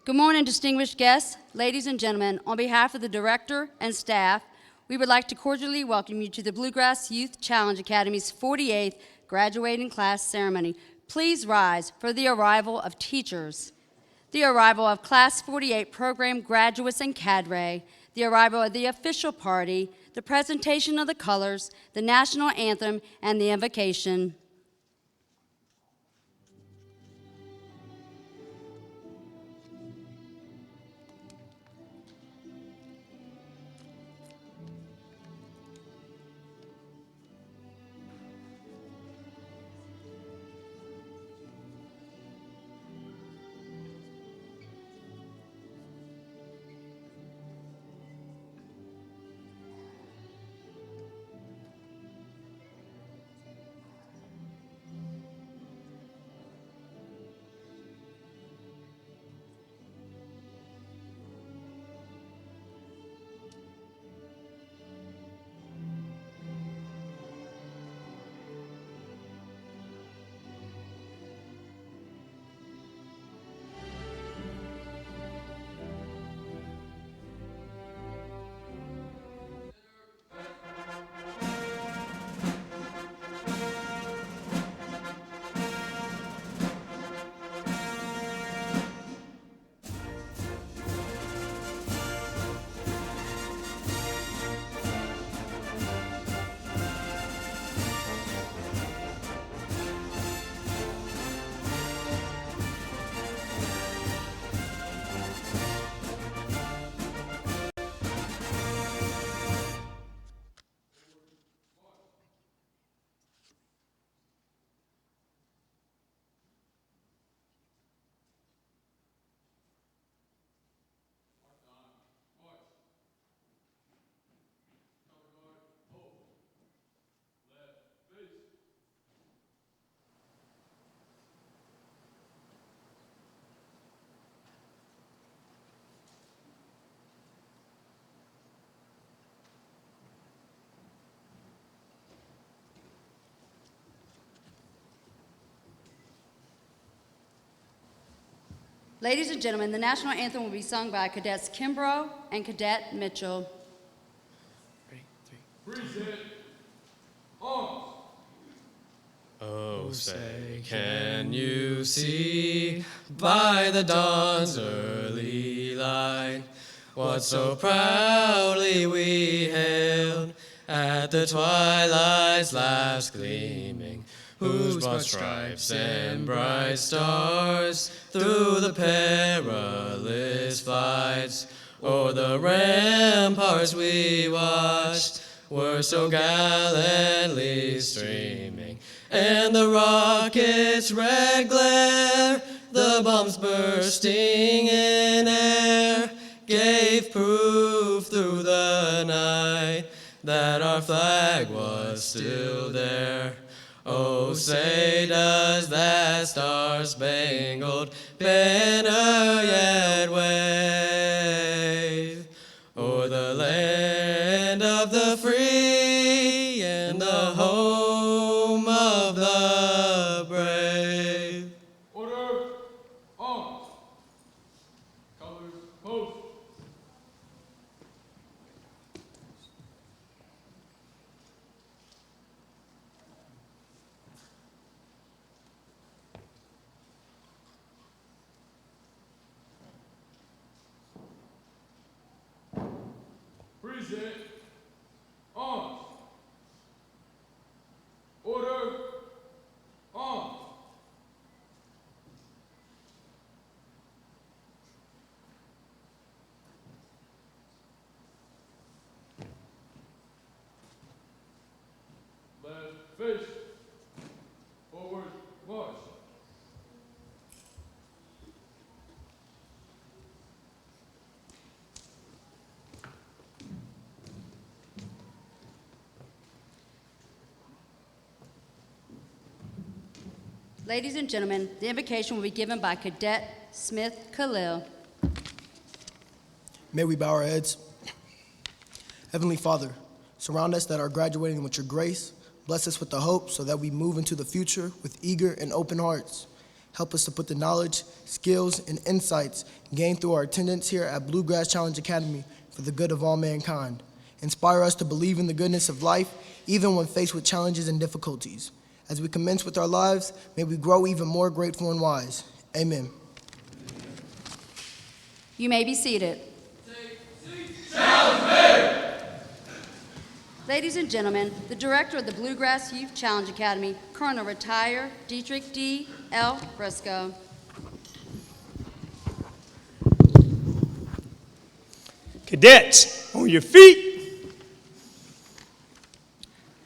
Good morning, distinguished guests, ladies and gentlemen. On behalf of the director and staff, we would like to cordially welcome you to the Bluegrass Youth Challenge Academy's 48th graduating class ceremony. Please rise for the arrival of teachers, the arrival of Class 48 program graduates and cadre, the arrival of the official party, the presentation of the colors, the national anthem, and the invocation. Ladies and gentlemen, the national anthem will be sung by Cadets Kimbrough and Cadet Mitchell. Present arms. Oh, say, can you see by the dawn's early light what so proudly we hailed at the twilight's last gleaming, whose broad stripes and bright stars through the perilous flights o'er the ramparts we watched were so gallantly streaming, and the rocket's red glare, the bombs bursting in air, gave proof through the night that our flag was still there. Oh, say does that star-spangled banner yet wave o'er the land of the free and the home of the brave? Order, arms. Colors, post. Present arms. Order, arms. Left face. Forward march. Ladies and gentlemen, the invocation will be given by Cadet Smith Khalil. May we bow our heads. Heavenly Father, surround us that are graduating with your grace. Bless us with the hope so that we move into the future with eager and open hearts. Help us to put the knowledge, skills, and insights gained through our attendance here at Bluegrass Challenge Academy for the good of all mankind. Inspire us to believe in the goodness of life, even when faced with challenges and difficulties. As we commence with our lives, may we grow even more grateful and wise. Amen. You may be seated. Ladies and gentlemen, the director of the Bluegrass Youth Challenge Academy, Colonel Retired Dietrich D. L. Briscoe. Cadets, on your feet.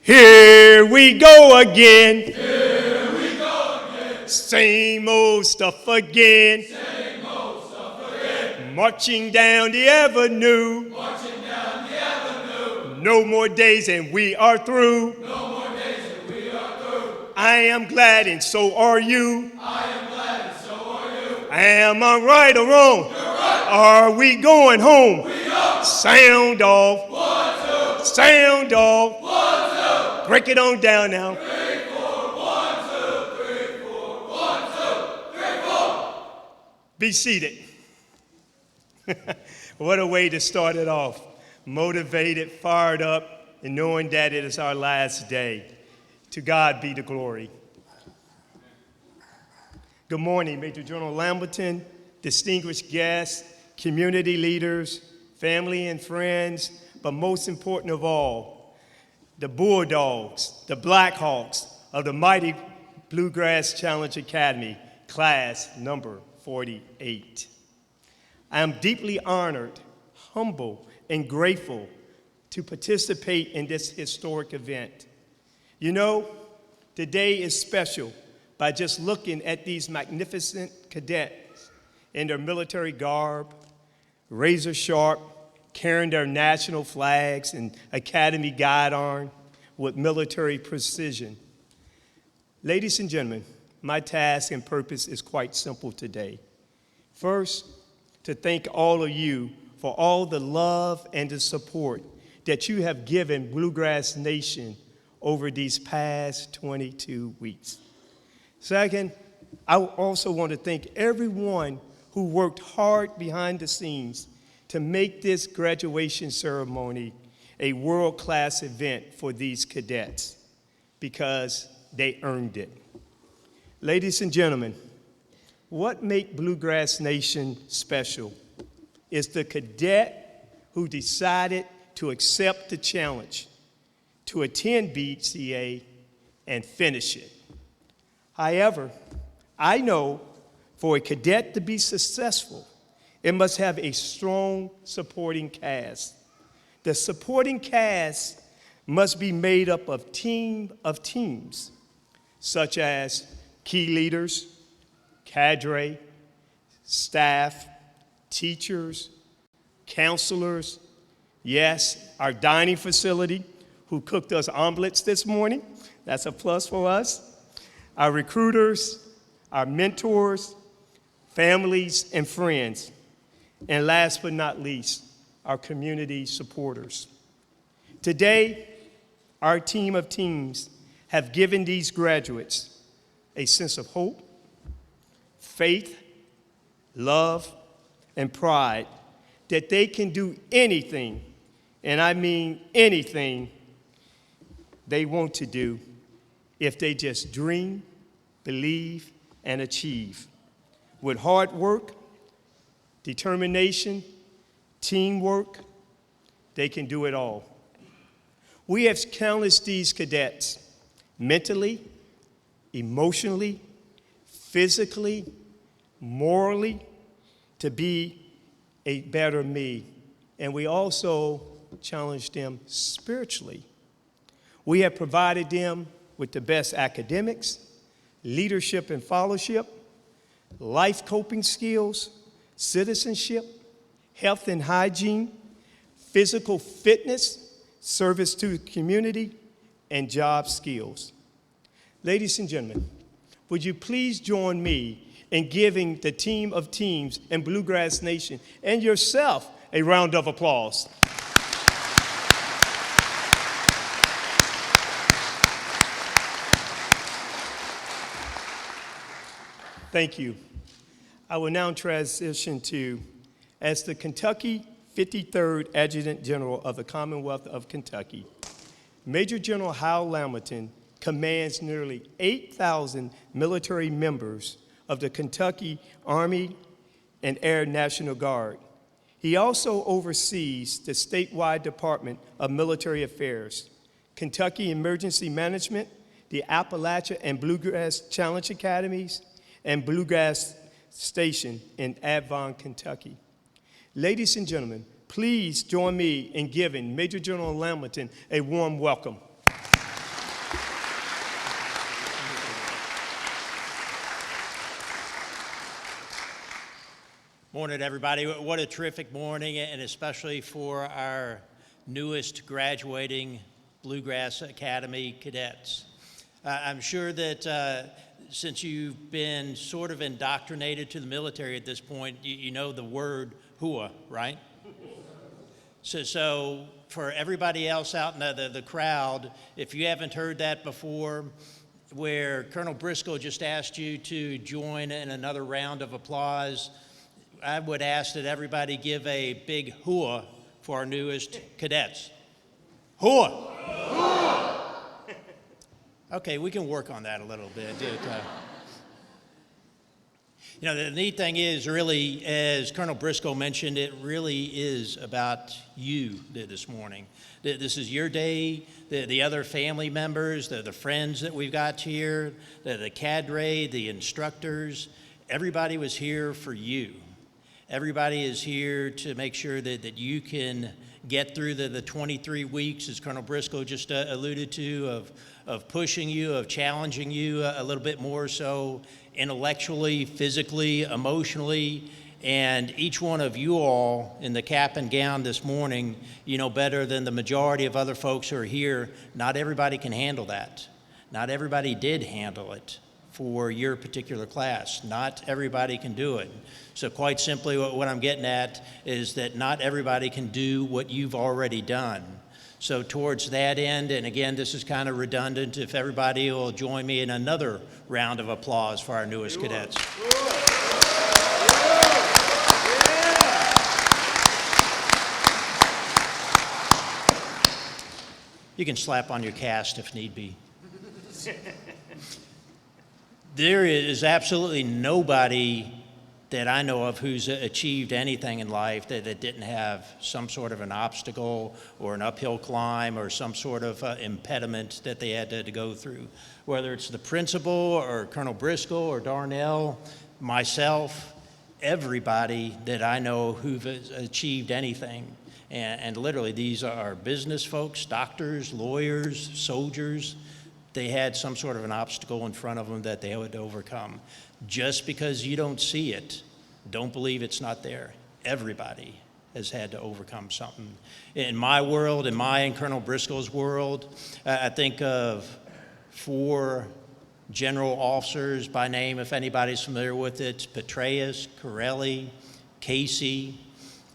Here we go again. Here we go again. Same old stuff again. Same old stuff again. Marching down the avenue. Marching down the avenue. No more days and we are through. No more days and we are through. I am glad and so are you. I am glad and so are you. Am I right or wrong? You're right. Are we going home? We are. Sound off. 1, 2. Sound off. 1, 2. Break it on down now. 3, 4. 1, 2. 3, 4. 1, 2. 3, 4. Be seated. What a way to start it off. Motivated, fired up, and knowing that it is our last day. To God be the glory. Good morning, Major General Lamberton, distinguished guests, community leaders, family and friends, but most important of all, the Bulldogs, the Blackhawks of the mighty Bluegrass Challenge Academy, class number 48. I am deeply honored, humble, and grateful to participate in this historic event. You know, today is special by just looking at these magnificent cadets in their military garb, razor sharp, carrying their national flags and academy guidon with military precision. Ladies and gentlemen, my task and purpose is quite simple today. First, to thank all of you for all the love and the support that you have given Bluegrass Nation over these past 22 weeks. Second, I also want to thank everyone who worked hard behind the scenes to make this graduation ceremony a world-class event for these cadets, because they earned it. Ladies and gentlemen, what makes Bluegrass Nation special is the cadet who decided to accept the challenge to attend BCA and finish it. However, I know for a cadet to be successful, it must have a strong supporting cast. The supporting cast must be made up of teams, such as key leaders, cadre, staff, teachers, counselors, yes, our dining facility, who cooked us omelets this morning. That's a plus for us. Our recruiters, our mentors, families, and friends. And last but not least, our community supporters. Today, our team of teams have given these graduates a sense of hope, faith, love, and pride that they can do anything, and I mean anything, they want to do if they just dream, believe, and achieve. With hard work, determination, teamwork, they can do it all. We have challenged these cadets mentally, emotionally, physically, morally, to be a better me. And we also challenged them spiritually. We have provided them with the best academics, leadership and fellowship, life coping skills, citizenship, health and hygiene, physical fitness, service to the community, and job skills. Ladies and gentlemen, would you please join me in giving the team of teams and Bluegrass Nation and yourself a round of applause. Thank you. I will now transition to, as the Kentucky 53rd Adjutant General of the Commonwealth of Kentucky, Major General Hal Lamberton commands nearly 8,000 military members of the Kentucky Army and Air National Guard. He also oversees the statewide Department of Military Affairs, Kentucky Emergency Management, the Appalachia and Bluegrass Challenge Academies, and Bluegrass Station in Avon, Kentucky. Ladies and gentlemen, please join me in giving Major General Lamberton a warm welcome. Morning, everybody. What a terrific morning, and especially for our newest graduating Bluegrass Academy cadets. I'm sure that since you've been sort of indoctrinated to the military at this point, you know the word "hua," right? So for everybody else out in the crowd, if you haven't heard that before, where Colonel Briscoe just asked you to join in another round of applause, I would ask that everybody give a big hua for our newest cadets. Hua! Hua! Okay, we can work on that a little bit. You know, the neat thing is, really, as Colonel Briscoe mentioned, it really is about you this morning. This is your day. The other family members, the friends that we've got here, the cadre, the instructors, everybody was here for you. Everybody is here to make sure that you can get through the 23 weeks, as Colonel Briscoe just alluded to, of pushing you, of challenging you a little bit more so intellectually, physically, emotionally. And each one of you all in the cap and gown this morning, you know better than the majority of other folks who are here, not everybody can handle that. Not everybody did handle it for your particular class. Not everybody can do it. So quite simply, what I'm getting at is that not everybody can do what you've already done. So towards that end, and again, this is kind of redundant, if everybody will join me in another round of applause for our newest cadets. You can slap on your cast if need be. There is absolutely nobody that I know of who's achieved anything in life that didn't have some sort of an obstacle or an uphill climb or some sort of impediment that they had to go through. Whether it's the principal or Colonel Briscoe or Darnell, myself, everybody that I know who've achieved anything. And literally, these are business folks, doctors, lawyers, soldiers. They had some sort of an obstacle in front of them that they had to overcome. Just because you don't see it, don't believe it's not there. Everybody has had to overcome something. In my world, in my and Colonel Briscoe's world, I think of 4 general officers by name, if anybody's familiar with it: Petraeus, Corelli, Casey,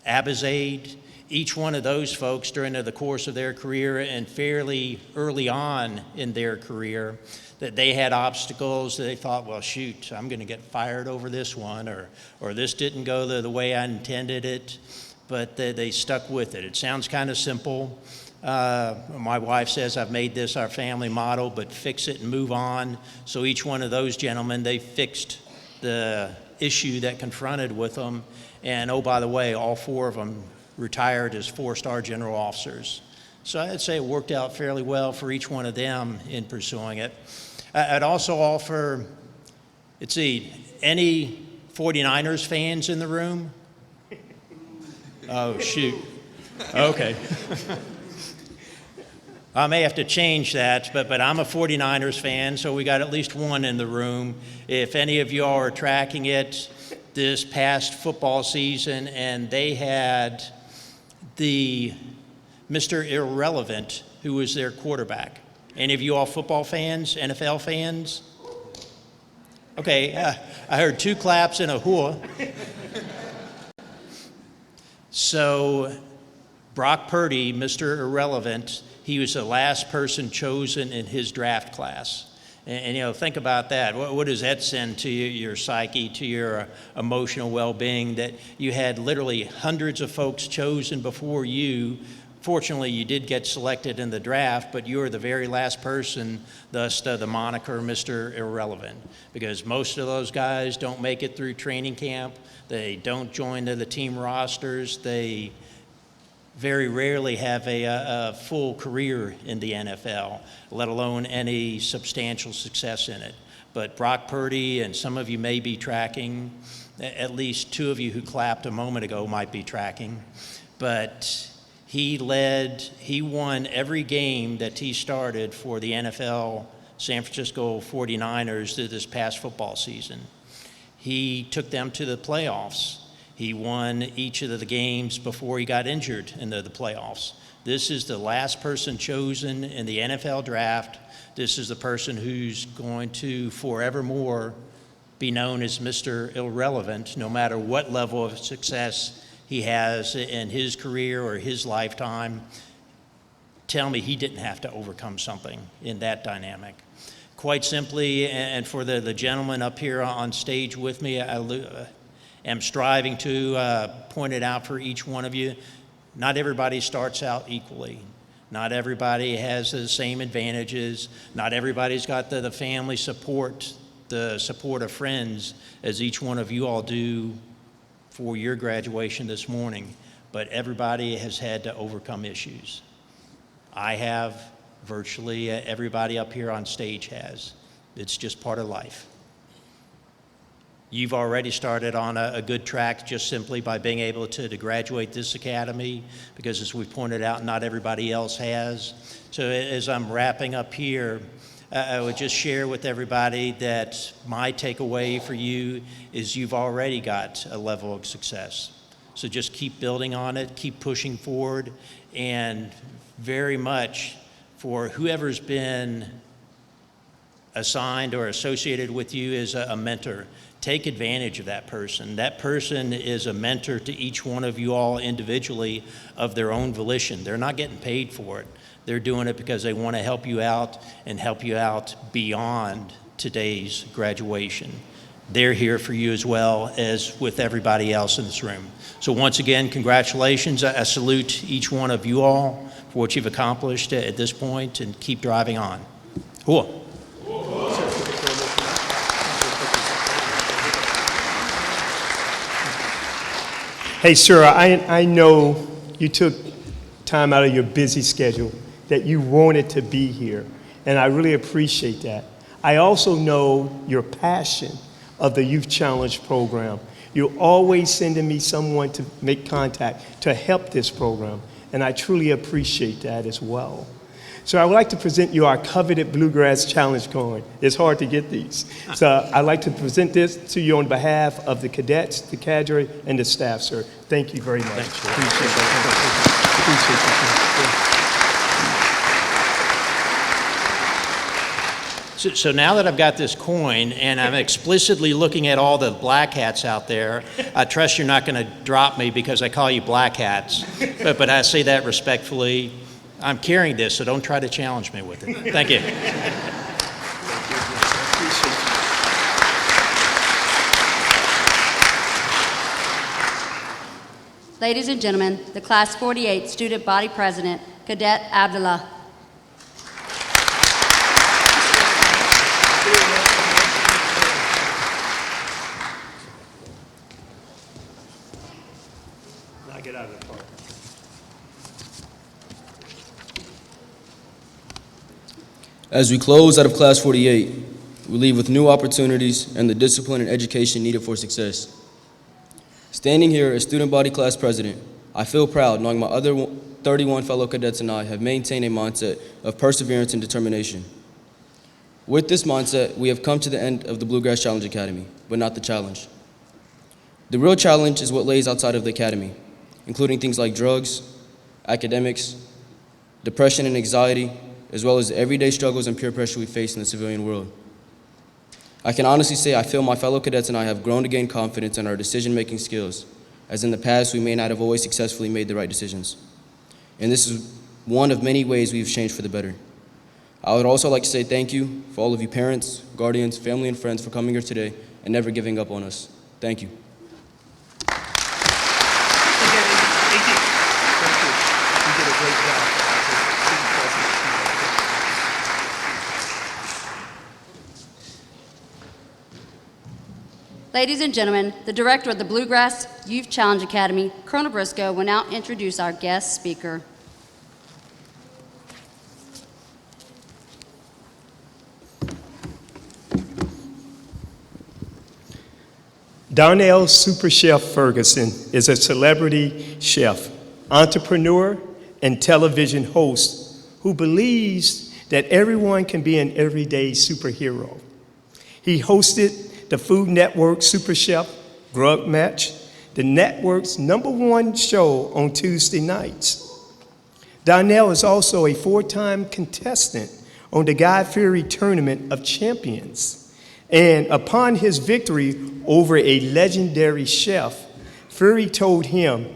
Abizade. Each one of those folks during the course of their career and fairly early on in their career, that they had obstacles that they thought, well, shoot, I'm going to get fired over this one, or this didn't go the way I intended it, but they stuck with it. It sounds kind of simple. My wife says I've made this our family motto, but fix it and move on. So each one of those gentlemen, they fixed the issue that confronted with them. And oh, by the way, all 4 of them retired as 4-star general officers. So I'd say it worked out fairly well for each one of them in pursuing it. I'd also offer, let's see, any 49ers fans in the room? Oh, shoot. Okay. I may have to change that, but I'm a 49ers fan, so we got at least one in the room. If any of you all are tracking it this past football season, and they had the Mr. Irrelevant, who was their quarterback. Any of you all football fans, NFL fans? Okay, I heard 2 claps and a hua. So Brock Purdy, Mr. Irrelevant, he was the last person chosen in his draft class. And think about that. What does that send to your psyche, to your emotional well-being, that you had literally hundreds of folks chosen before you? Fortunately, you did get selected in the draft, but you were the very last person, thus the moniker Mr. Irrelevant, because most of those guys don't make it through training camp. They don't join the team rosters. They very rarely have a full career in the NFL, let alone any substantial success in it. But Brock Purdy, and some of you may be tracking, at least two of you who clapped a moment ago might be tracking, but he won every game that he started for the NFL San Francisco 49ers this past football season. He took them to the playoffs. He won each of the games before he got injured in the playoffs. This is the last person chosen in the NFL draft. This is the person who's going to forevermore be known as Mr. Irrelevant, no matter what level of success he has in his career or his lifetime. Tell me he didn't have to overcome something in that dynamic. Quite simply, and for the gentleman up here on stage with me, I am striving to point it out for each one of you. Not everybody starts out equally. Not everybody has the same advantages. Not everybody's got the family support, the support of friends, as each one of you all do for your graduation this morning, but everybody has had to overcome issues. I have, virtually everybody up here on stage has. It's just part of life. You've already started on a good track just simply by being able to graduate this academy, because as we pointed out, not everybody else has. So as I'm wrapping up here, I would just share with everybody that my takeaway for you is you've already got a level of success. So just keep building on it, keep pushing forward, and very much for whoever's been assigned or associated with you as a mentor, take advantage of that person. That person is a mentor to each one of you all individually of their own volition. They're not getting paid for it. They're doing it because they want to help you out and help you out beyond today's graduation. They're here for you as well as with everybody else in this room. So once again, congratulations. I salute each one of you all for what you've accomplished at this point, and keep driving on. Cool. Hey, sir, I know you took time out of your busy schedule, that you wanted to be here, and I really appreciate that. I also know your passion of the Youth Challenge program. You're always sending me someone to make contact to help this program, and I truly appreciate that as well. So I would like to present you our coveted Bluegrass Challenge coin. It's hard to get these. So I'd like to present this to you on behalf of the cadets, the cadre, and the staff, sir. Thank you very much. Thanks, sir. Appreciate that. Appreciate that. So now that I've got this coin and I'm explicitly looking at all the black hats out there, I trust you're not going to drop me because I call you black hats. But I say that respectfully. I'm carrying this, so don't try to challenge me with it. Thank you. Ladies and gentlemen, the Class 48 Student Body President, Cadet Abdullah. Now get out of the park. As we close out of Class 48, we leave with new opportunities and the discipline and education needed for success. Standing here as Student Body Class President, I feel proud knowing my other 31 fellow cadets and I have maintained a mindset of perseverance and determination. With this mindset, we have come to the end of the Bluegrass Challenge Academy, but not the challenge. The real challenge is what lays outside of the academy, including things like drugs, academics, depression and anxiety, as well as the everyday struggles and peer pressure we face in the civilian world. I can honestly say I feel my fellow cadets and I have grown to gain confidence in our decision-making skills, as in the past we may not have always successfully made the right decisions. And this is one of many ways we've changed for the better. I would also like to say thank you for all of you parents, guardians, family, and friends for coming here today and never giving up on us. Thank you. Ladies and gentlemen, the director of the Bluegrass Youth Challenge Academy, Colonel Briscoe, will now introduce our guest speaker. Darnell Super Chef Ferguson is a celebrity chef, entrepreneur, and television host who believes that everyone can be an everyday superhero. He hosted the Food Network Super Chef Grub Match, the network's #1 show on Tuesday nights. Darnell is also a 4-time contestant on the Guy Fieri Tournament of Champions. And upon his victory over a legendary chef, Fieri told him,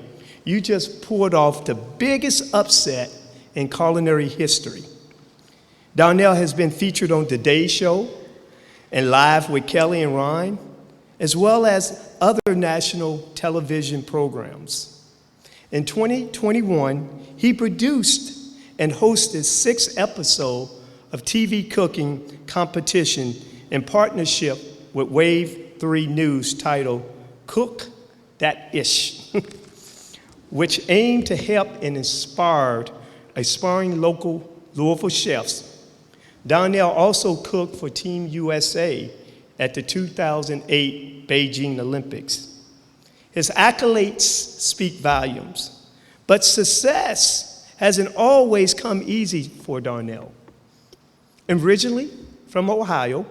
"You just pulled off the biggest upset in culinary history." Darnell has been featured on Today Show and Live with Kelly and Ryan, as well as other national television programs. In 2021, he produced and hosted 6 episodes of TV cooking competition in partnership with Wave 3 News titled Cook That Ish, which aimed to help and inspired aspiring local Louisville chefs. Darnell also cooked for Team USA at the 2008 Beijing Olympics. His accolades speak volumes, but success hasn't always come easy for Darnell. Originally from Ohio,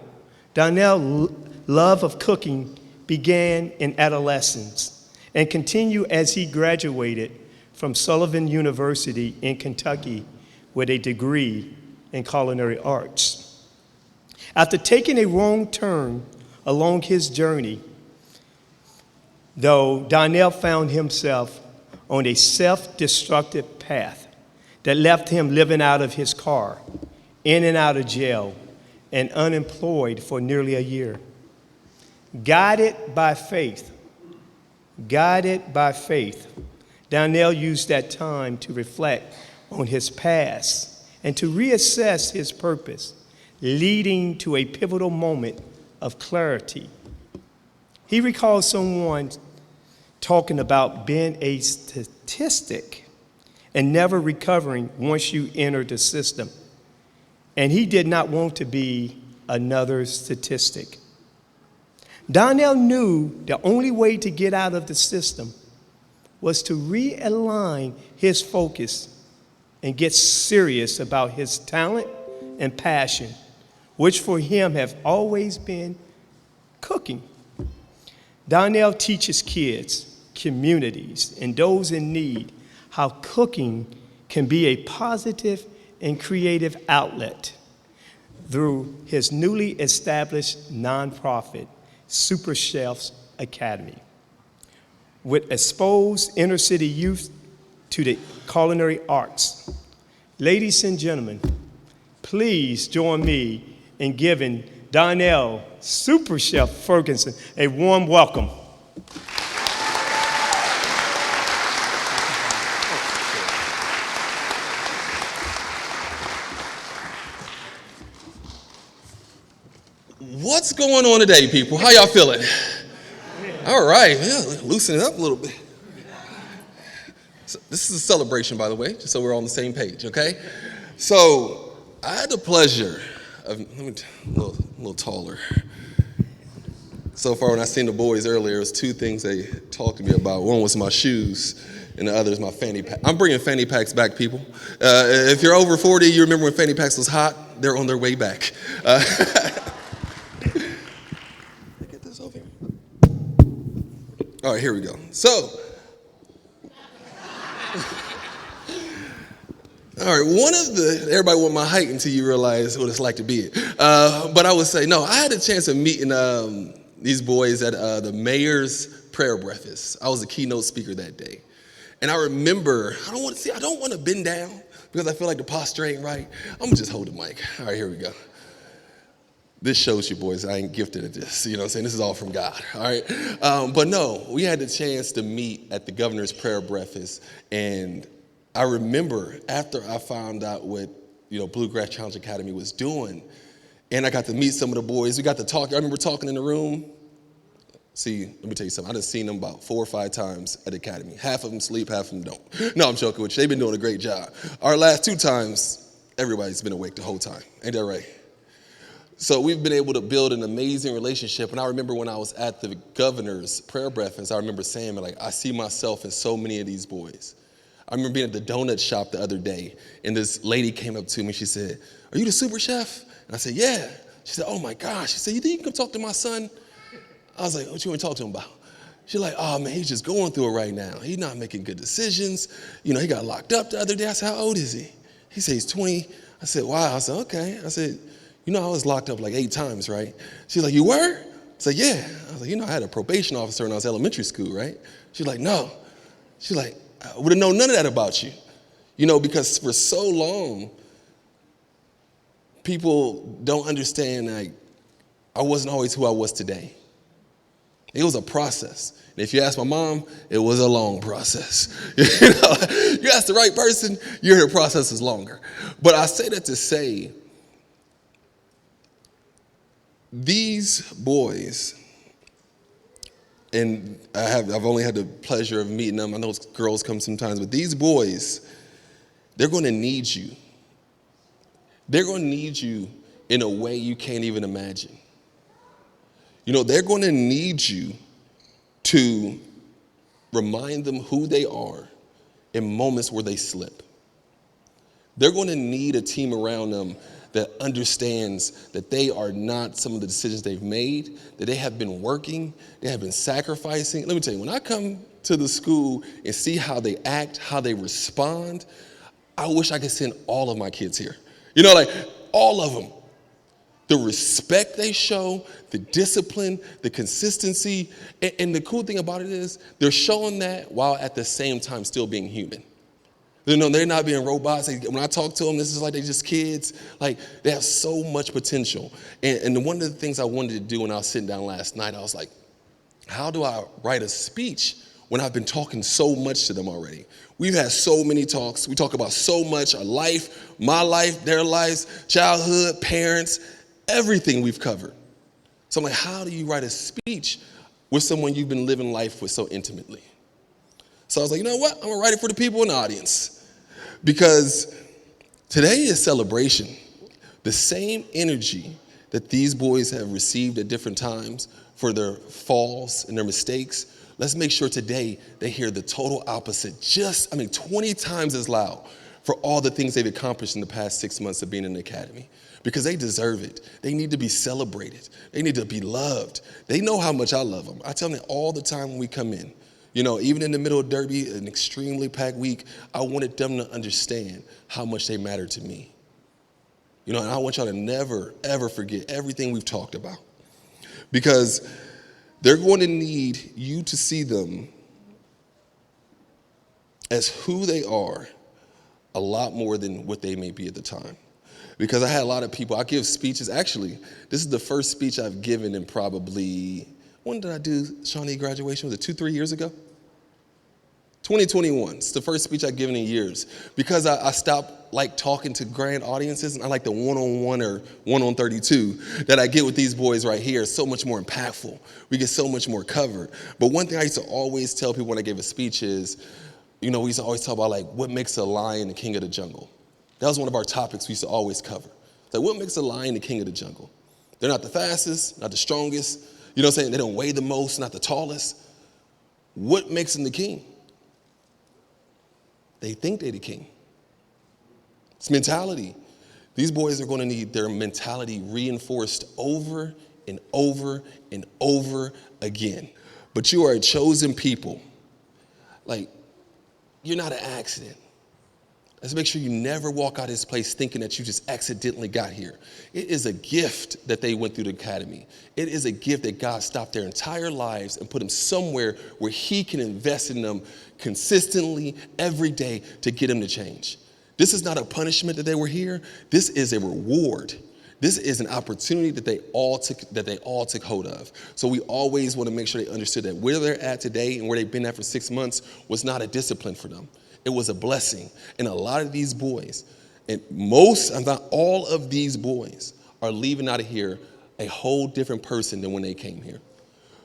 Darnell's love of cooking began in adolescence and continued as he graduated from Sullivan University in Kentucky with a degree in culinary arts. After taking a wrong turn along his journey, though, Darnell found himself on a self-destructive path that left him living out of his car, in and out of jail, and unemployed for nearly a year. Guided by faith, Darnell used that time to reflect on his past and to reassess his purpose, leading to a pivotal moment of clarity. He recalls someone talking about being a statistic and never recovering once you enter the system. And he did not want to be another statistic. Darnell knew the only way to get out of the system was to realign his focus and get serious about his talent and passion, which for him have always been cooking. Darnell teaches kids, communities, and those in need how cooking can be a positive and creative outlet through his newly established nonprofit, Super Chefs Academy, which exposed inner city youth to the culinary arts. Ladies and gentlemen, please join me in giving Darnell Super Chef Ferguson a warm welcome. What's going on today, people? How y'all feeling? All right, yeah, loosen it up a little bit. So this is a celebration, by the way, just so we're all on the same page, okay? So I had the pleasure of, a little taller. So far, when I seen the boys earlier, it was 2 things they talked to me about. One was my shoes, and the other is my fanny pack. I'm bringing fanny packs back, people. If you're over 40, you remember when fanny packs was hot? They're on their way back. All right, here we go. So, all right, everybody want my height until you realize what it's like to be it. But I would say, no, I had a chance of meeting these boys at the mayor's prayer breakfast. I was the keynote speaker that day. And I remember, I don't want to bend down because I feel like the posture ain't right. I'm going to just hold the mic. All right, here we go. This shows you, boys, I ain't gifted at this. You know what I'm saying? This is all from God, all right? But no, we had the chance to meet at the governor's prayer breakfast. And I remember after I found out what, Bluegrass Challenge Academy was doing, and I got to meet some of the boys. We got to talk. I remember talking in the room. See, let me tell you something. I done seen them about 4 or 5 times at the academy. Half of them sleep, half of them don't. No, I'm joking with you. They've been doing a great job. Our last 2 times, everybody's been awake the whole time. Ain't that right? So we've been able to build an amazing relationship. And I remember when I was at the governor's prayer breakfast, I remember saying, I see myself in so many of these boys. I remember being at the donut shop the other day, and this lady came up to me. She said, "Are you the super chef?" And I said, "Yeah." She said, "Oh my gosh." She said, "You think you can come talk to my son?" I was like, "What you want to talk to him about?" She's like, "Oh man, he's just going through it right now. He's not making good decisions. He got locked up the other day." I said, "How old is he?" He said, "He's 20. I said, "Wow." I said, "Okay." I said, "I was locked up like 8 times, right?" She's like, "You were?" I said, "Yeah." I was like, "I had a probation officer when I was elementary school, right?" She's like, "No." She's like, "I would have known none of that about you." Because for so long, people don't understand, I wasn't always who I was today. It was a process. And if you ask my mom, it was a long process. You ask the right person, you hear the process is longer. But I say that to say, these boys, and I've only had the pleasure of meeting them. I know girls come sometimes, but these boys, they're going to need you. They're going to need you in a way you can't even imagine. They're going to need you to remind them who they are in moments where they slip. They're going to need a team around them that understands that they are not some of the decisions they've made, that they have been working, they have been sacrificing. Let me tell you, when I come to the school and see how they act, how they respond, I wish I could send all of my kids here. All of them. The respect they show, the discipline, the consistency, and the cool thing about it is they're showing that while at the same time still being human. They're not being robots. When I talk to them, this is like they're just kids. They have so much potential. And one of the things I wanted to do when I was sitting down last night, I was like, how do I write a speech when I've been talking so much to them already? We've had so many talks. We talk about so much, our life, my life, their lives, childhood, parents, everything we've covered. So I'm like, how do you write a speech with someone you've been living life with so intimately? So I was like, you know what? I'm going to write it for the people in the audience. Because today is celebration. The same energy that these boys have received at different times for their falls and their mistakes, let's make sure today they hear the total opposite, 20 times as loud for all the things they've accomplished in the past 6 months of being in the academy. Because they deserve it. They need to be celebrated. They need to be loved. They know how much I love them. I tell them that all the time when we come in. Even in the middle of Derby, an extremely packed week, I wanted them to understand how much they matter to me. And I want y'all to never, ever forget everything we've talked about. Because they're going to need you to see them as who they are a lot more than what they may be at the time. Because I had a lot of people, I give speeches. Actually, this is the first speech I've given in probably, when did I do Shawnee graduation? Was it 2-3 years ago? 2021. It's the first speech I've given in years. Because I stopped talking to grand audiences, and I like the one-on-one or 1-on-32 that I get with these boys right here. It's so much more impactful. We get so much more covered. But one thing I used to always tell people when I gave a speech is, we used to always talk about what makes a lion the king of the jungle. That was one of our topics we used to always cover. What makes a lion the king of the jungle? They're not the fastest, not the strongest. They don't weigh the most, not the tallest. What makes them the king? They think they're the king. It's mentality. These boys are going to need their mentality reinforced over and over and over again. But you are a chosen people. You're not an accident. Let's make sure you never walk out of this place thinking that you just accidentally got here. It is a gift that they went through the academy. It is a gift that God stopped their entire lives and put them somewhere where he can invest in them consistently every day to get them to change. This is not a punishment that they were here. This is a reward. This is an opportunity that they all took hold of. So we always want to make sure they understood that where they're at today and where they've been at for 6 months was not a discipline for them. It was a blessing. And a lot of these boys, and most, if not all of these boys, are leaving out of here a whole different person than when they came here.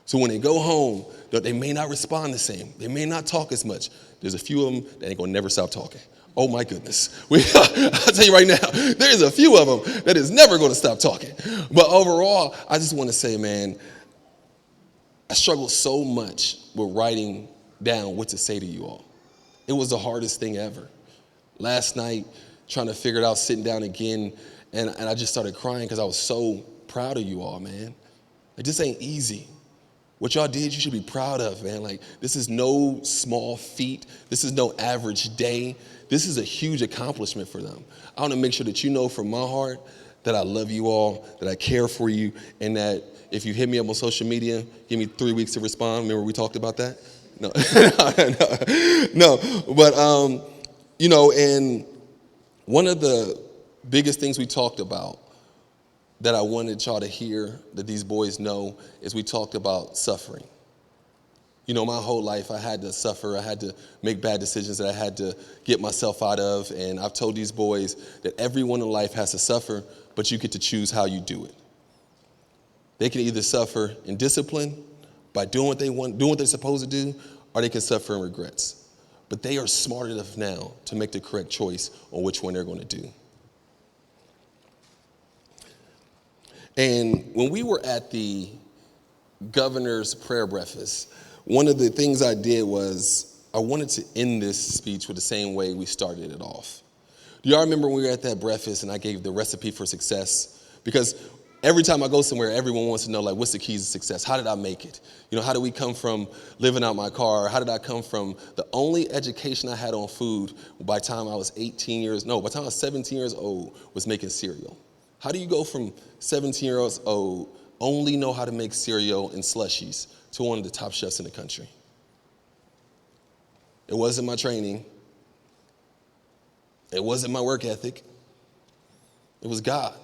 So when they go home, they may not respond the same. They may not talk as much. There's a few of them that ain't gonna never stop talking. Oh my goodness. I'll tell you right now, there's a few of them that is never gonna stop talking. But overall, I just wanna say, man, I struggled so much with writing down what to say to you all. It was the hardest thing ever. Last night, trying to figure it out, sitting down again, and I just started crying because I was so proud of you all, man. Like, this ain't easy. What y'all did, you should be proud of, man. Like, this is no small feat. This is no average day. This is a huge accomplishment for them. I want to make sure that you know from my heart that I love you all, that I care for you, and that if you hit me up on social media, give me 3 weeks to respond. Remember we talked about that? No, no, but, and one of the biggest things we talked about that I wanted y'all to hear, that these boys know, is we talked about suffering. You know, my whole life I had to suffer. I had to make bad decisions that I had to get myself out of, and I've told these boys that everyone in life has to suffer, but you get to choose how you do it. They can either suffer in discipline, by doing what they want, doing what they're supposed to do, or they can suffer in regrets. But they are smart enough now to make the correct choice on which one they're going to do. And when we were at the governor's prayer breakfast, one of the things I did was I wanted to end this speech with the same way we started it off. Do y'all remember when we were at that breakfast and I gave the recipe for success? Because every time I go somewhere, everyone wants to know, like, what's the keys to success? How did I make it? You know, how did we come from living out my car? How did I come from the only education I had on food by the time I was 17 years old was making cereal? How do you go from 17 years old, only know how to make cereal and slushies, to one of the top chefs in the country? It wasn't my training. It wasn't my work ethic. It was God.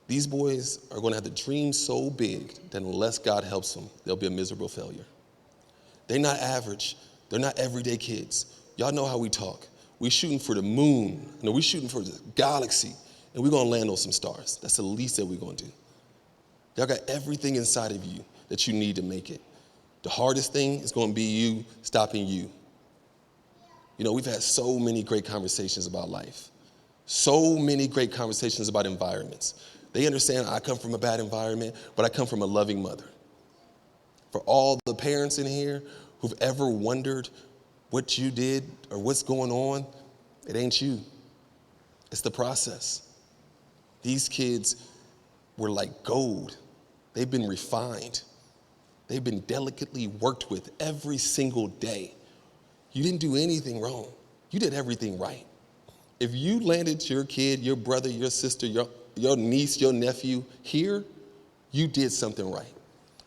These boys are going to have to dream so big that unless God helps them, they'll be a miserable failure. They're not average. They're not everyday kids. Y'all know how we talk. We're shooting for the moon. We're shooting for the galaxy, and we're going to land on some stars. That's the least that we're going to do. Y'all got everything inside of you that you need to make it. The hardest thing is going to be you stopping you. You know, we've had so many great conversations about life, so many great conversations about environments. They understand I come from a bad environment, but I come from a loving mother. For all the parents in here who've ever wondered what you did or what's going on, it ain't you. It's the process. These kids were like gold. They've been refined. They've been delicately worked with every single day. You didn't do anything wrong. You did everything right. If you landed your kid, your brother, your sister, your niece, your nephew here, you did something right.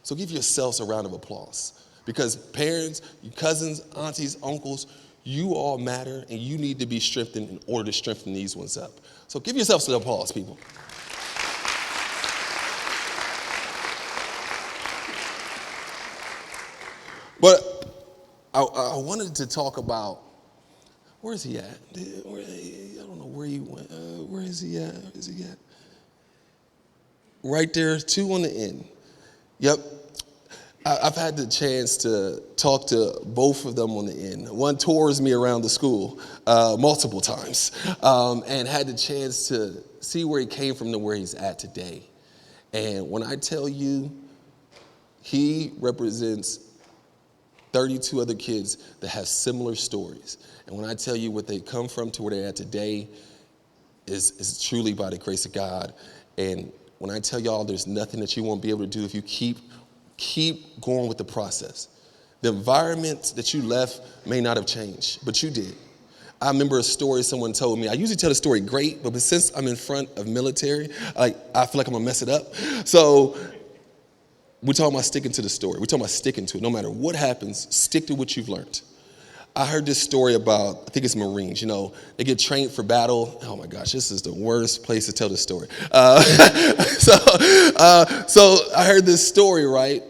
So give yourselves a round of applause, because parents, your cousins, aunties, uncles, you all matter, and you need to be strengthened in order to strengthen these ones up. So give yourselves some applause, people. But I wanted to talk about, where is he at? I don't know where he went. Where is he at? Where is he at? Right there, 2 on the end. Yep. I've had the chance to talk to both of them on the end. One tours me around the school multiple times, and had the chance to see where he came from to where he's at today. And when I tell you, he represents 32 other kids that have similar stories. And when I tell you what they come from to where they're at today is truly by the grace of God. And when I tell y'all there's nothing that you won't be able to do if you keep going with the process. The environment that you left may not have changed, but you did. I remember a story someone told me. I usually tell the story great, but since I'm in front of military, I feel like I'm gonna mess it up. So we're talking about sticking to the story. We're talking about sticking to it. No matter what happens, stick to what you've learned. I heard this story about, I think it's Marines, you know, they get trained for battle. Oh my gosh, this is the worst place to tell this story. So I heard this story, right?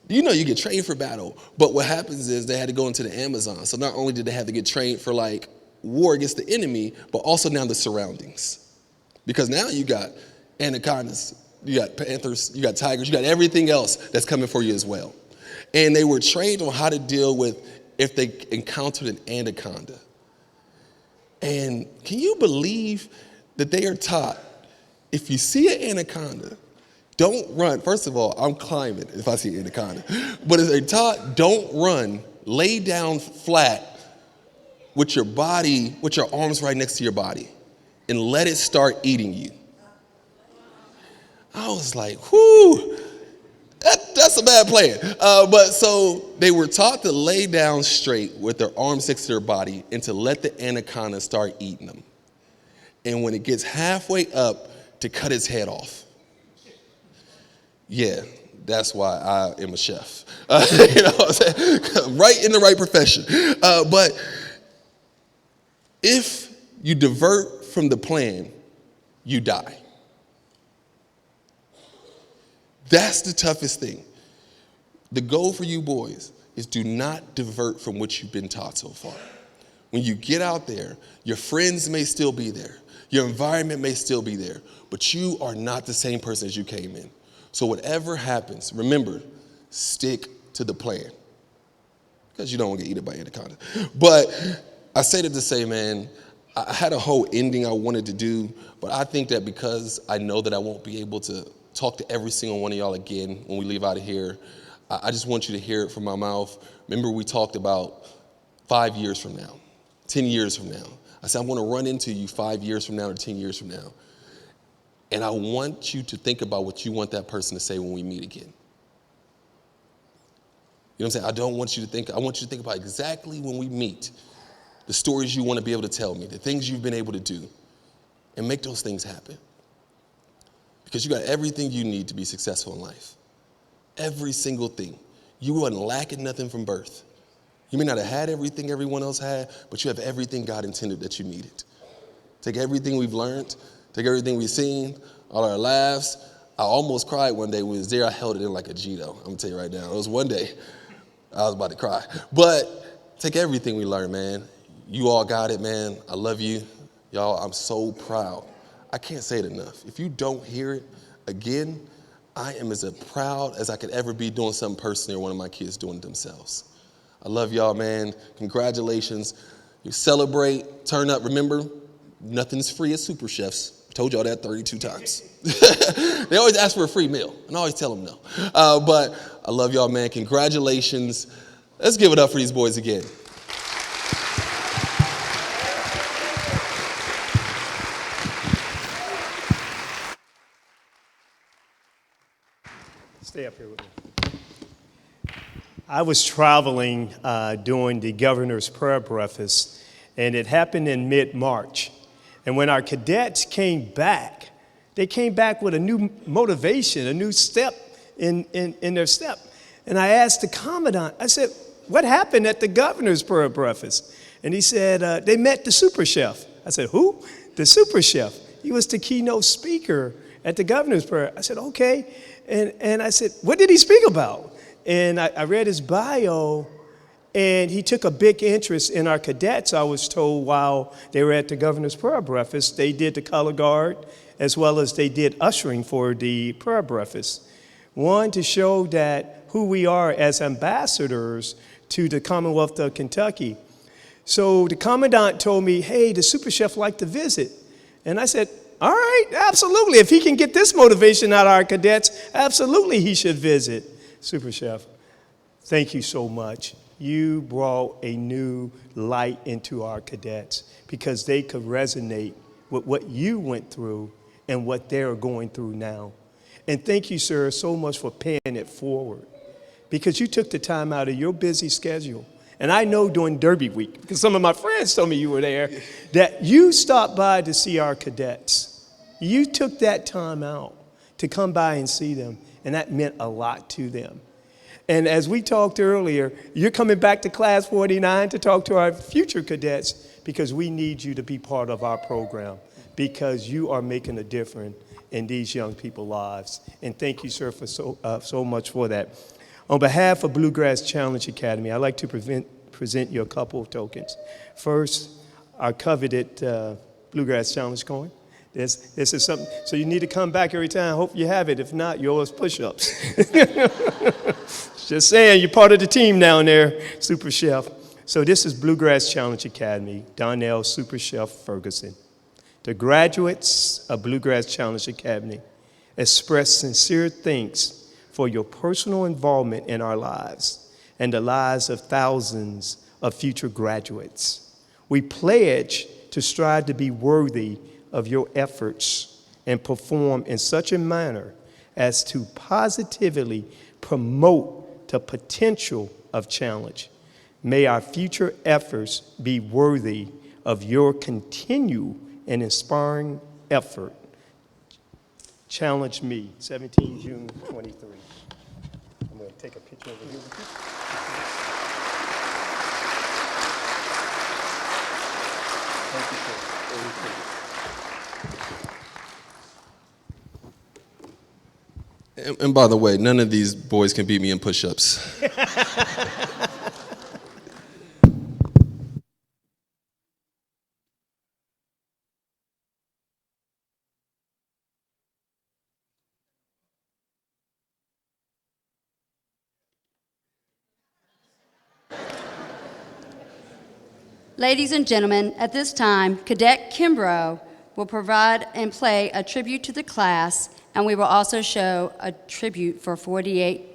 You know, you get trained for battle, but what happens is they had to go into the Amazon. So not only did they have to get trained for like war against the enemy, but also now the surroundings. Because now you got anacondas, you got panthers, you got tigers, you got everything else that's coming for you as well. And they were trained on how to deal with if they encountered an anaconda. And can you believe that they are taught, if you see an anaconda, don't run. First of all, I'm climbing if I see an anaconda. But if they're taught, don't run, lay down flat with your body, with your arms right next to your body, and let it start eating you. I was like, whoo. That's a bad plan. But so they were taught to lay down straight with their arms next to their body and to let the anaconda start eating them. And when it gets halfway up, to cut its head off. Yeah, that's why I am a chef. You know what I'm saying? Right in the right profession. But if you divert from the plan, you die. That's the toughest thing. The goal for you boys is do not divert from what you've been taught so far. When you get out there, your friends may still be there. Your environment may still be there, but you are not the same person as you came in. So whatever happens, remember, stick to the plan. Because you don't want to get eaten by anaconda. But I say that to say, man, I had a whole ending I wanted to do, but I think that because I know that I won't be able to talk to every single one of y'all again when we leave out of here, I just want you to hear it from my mouth. Remember we talked about 5 years from now, 10 years from now. I said I want to run into you 5 years from now or 10 years from now. And I want you to think about what you want that person to say when we meet again. You know what I'm saying? I don't want you to think, I want you to think about exactly when we meet, the stories you want to be able to tell me, the things you've been able to do, and make those things happen. Because you got everything you need to be successful in life. Every single thing. You wasn't lacking nothing from birth. You may not have had everything everyone else had, but you have everything God intended that you needed. Take everything we've learned, take everything we've seen, all our laughs. I almost cried one day when we was there. I held it in like a Gito. I'm gonna tell you right now. It was one day I was about to cry. But take everything we learned, man. You all got it, man. I love you. Y'all, I'm so proud. I can't say it enough. If you don't hear it again, I am as proud as I could ever be doing something personally or one of my kids doing it themselves. I love y'all, man. Congratulations. You celebrate, turn up. Remember, nothing's free at Super Chefs. I told y'all that 32 times. They always ask for a free meal, and I always tell them no. But I love y'all, man. Congratulations. Let's give it up for these boys again. Stay up here with me. I was traveling during the governor's prayer breakfast, and it happened in mid-March. And when our cadets came back, they came back with a new motivation, a new step in their step. And I asked the commandant, I said, what happened at the governor's prayer breakfast? And he said, they met the super chef. I said, who? The super chef. He was the keynote speaker at the governor's prayer. I said, okay. And I said, what did he speak about? And I read his bio, and he took a big interest in our cadets, I was told, while they were at the governor's prayer breakfast. They did the color guard, as well as they did ushering for the prayer breakfast. One, to show that who we are as ambassadors to the Commonwealth of Kentucky. So the commandant told me, hey, the super chef liked to visit. And I said, all right, absolutely. If he can get this motivation out of our cadets, absolutely he should visit. Super Chef, thank you so much. You brought a new light into our cadets because they could resonate with what you went through and what they're going through now. And thank you, sir, so much for paying it forward because you took the time out of your busy schedule And I know during Derby Week, because some of my friends told me you were there, that you stopped by to see our cadets. You took that time out to come by and see them, and that meant a lot to them. And as we talked earlier, you're coming back to Class 49 to talk to our future cadets because we need you to be part of our program because you are making a difference in these young people's lives. And thank you, sir, for so much for that. On behalf of Bluegrass Challenge Academy, I'd like to present you a couple of tokens. First, our coveted Bluegrass Challenge coin. This is something, so you need to come back every time. I hope you have it. If not, you owe us push-ups. Just saying, you're part of the team down there, Super Chef. So this is Bluegrass Challenge Academy, Donnell Super Chef Ferguson. The graduates of Bluegrass Challenge Academy express sincere thanks for your personal involvement in our lives and the lives of thousands of future graduates. We pledge to strive to be worthy of your efforts and perform in such a manner as to positively promote the potential of challenge. May our future efforts be worthy of your continued and inspiring effort. Challenge me, 17 June 23. I'm going to take a picture over here with you. Thank you, sir. Very cool. And by the way, none of these boys can beat me in push-ups. Ladies and gentlemen, at this time, Cadet Kimbrough will provide and play a tribute to the class, and we will also show a tribute for 48.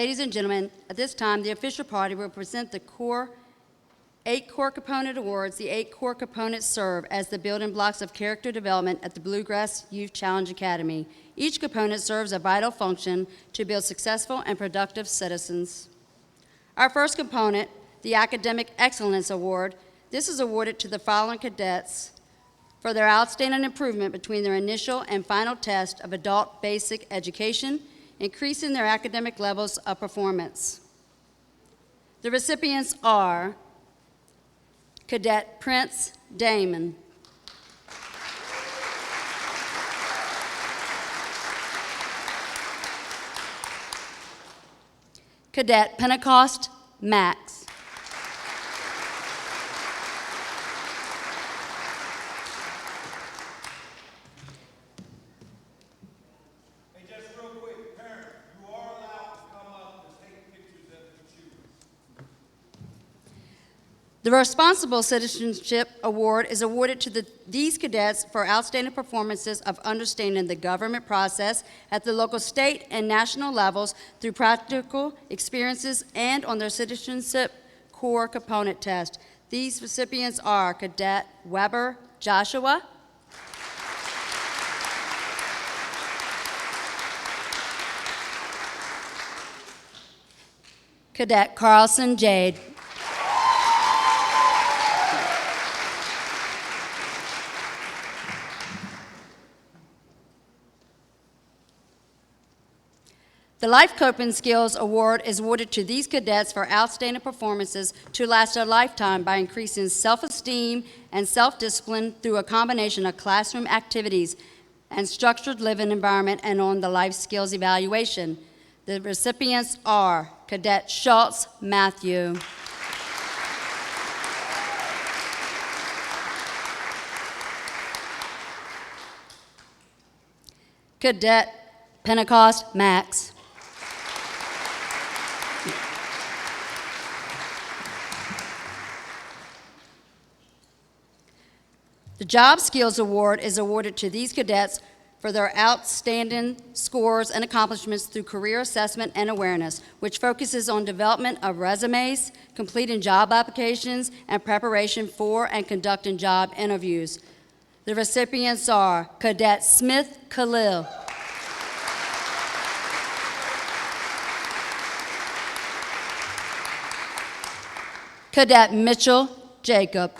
Ladies and gentlemen, at this time, the official party will present the 8 core component awards. The 8 core components serve as the building blocks of character development at the Bluegrass Youth Challenge Academy. Each component serves a vital function to build successful and productive citizens. Our first component, the Academic Excellence Award, this is awarded to the following cadets for their outstanding improvement between their initial and final test of adult basic education, increasing their academic levels of performance. The recipients are Cadet Prince Damon, Cadet Pentecost Max, The Responsible Citizenship Award is awarded to these cadets for outstanding performances of understanding the government process at the local, state, and national levels through practical experiences and on their citizenship core component test. These recipients are Cadet Weber Joshua, Cadet Carlson Jade, The Life Coping Skills Award is awarded to these cadets for outstanding performances to last a lifetime by increasing self-esteem and self-discipline through a combination of classroom activities and structured living environment and on the life skills evaluation. The recipients are Cadet Schultz Matthew, Cadet Pentecost Max, The Job Skills Award is awarded to these cadets for their outstanding scores and accomplishments through career assessment and awareness, which focuses on development of resumes, completing job applications, and preparation for and conducting job interviews. The recipients are Cadet Smith Khalil, Cadet Mitchell Jacob,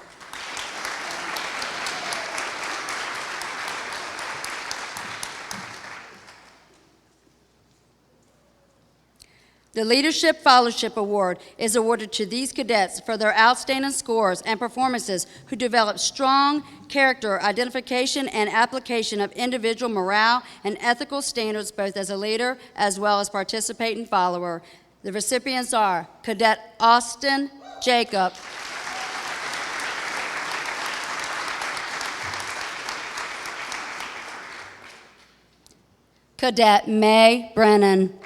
The Leadership Fellowship Award is awarded to these cadets for their outstanding scores and performances who develop strong character identification and application of individual morale and ethical standards both as a leader as well as participating follower. The recipients are Cadet Austin Jacob, Cadet May Brennan,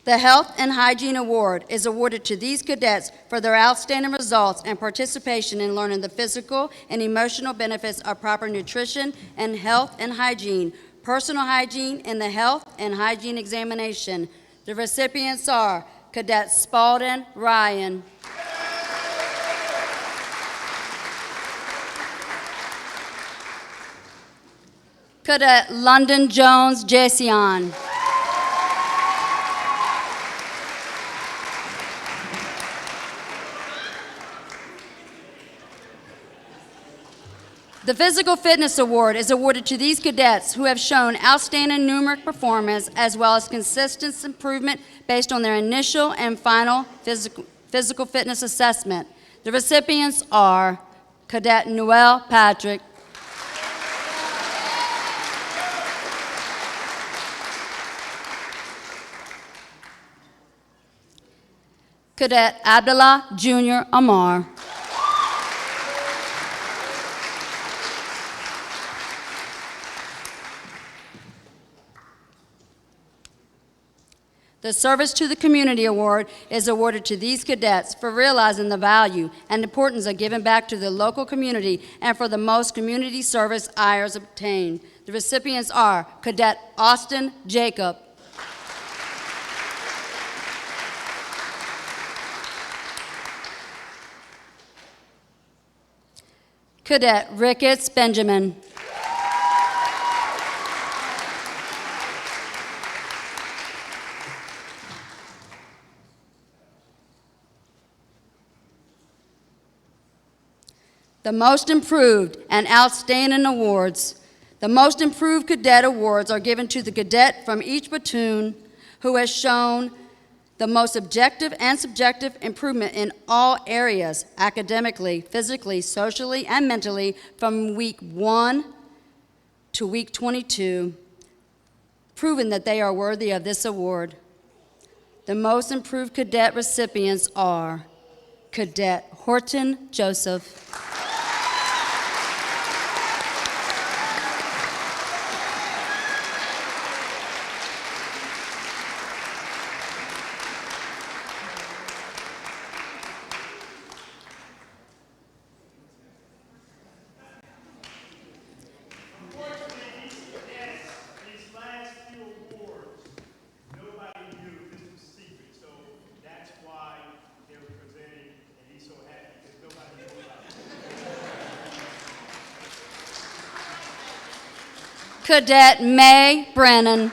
The Health and Hygiene Award is awarded to these cadets for their outstanding results and participation in learning the physical and emotional benefits of proper nutrition and health and hygiene, personal hygiene, and the health and hygiene examination. The recipients are Cadet Spalding Ryan, Cadet London Jones Jason, The Physical Fitness Award is awarded to these cadets who have shown outstanding numeric performance as well as consistent improvement based on their initial and final physical fitness assessment. The recipients are Cadet Noel Patrick, Cadet Abdullah Jr. Amar, The Service to the Community Award is awarded to these cadets for realizing the value and importance of giving back to the local community and for the most community service hours obtained. The recipients are Cadet Austin Jacob, Cadet Ricketts Benjamin, the Most Improved and Outstanding Awards. The Most Improved Cadet Awards are given to the cadet from each platoon who has shown the most objective and subjective improvement in all areas, academically, physically, socially, and mentally, from week 1 to week 22, proving that they are worthy of this award. The Most Improved Cadet recipients are Cadet Horton Joseph, Cadet May Brennan,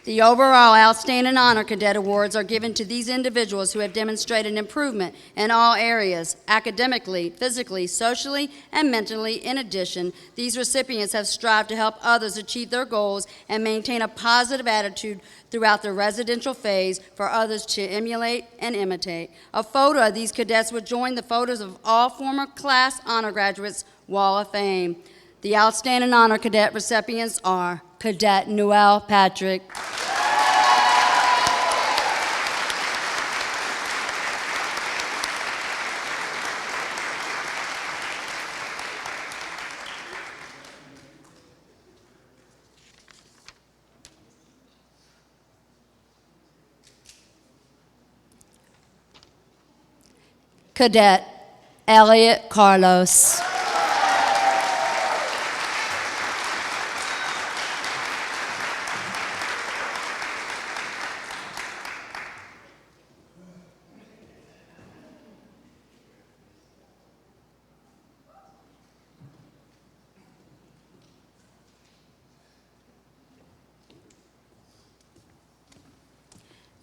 The overall Outstanding Honor Cadet Awards are given to these individuals who have demonstrated improvement in all areas, academically, physically, socially, and mentally. In addition, these recipients have strived to help others achieve their goals and maintain a positive attitude throughout their residential phase for others to emulate and imitate. A photo of these cadets would join the photos of all former class honor graduates' Wall of Fame. The Outstanding Honor Cadet recipients are Cadet Noel Patrick, Cadet Elliot Carlos,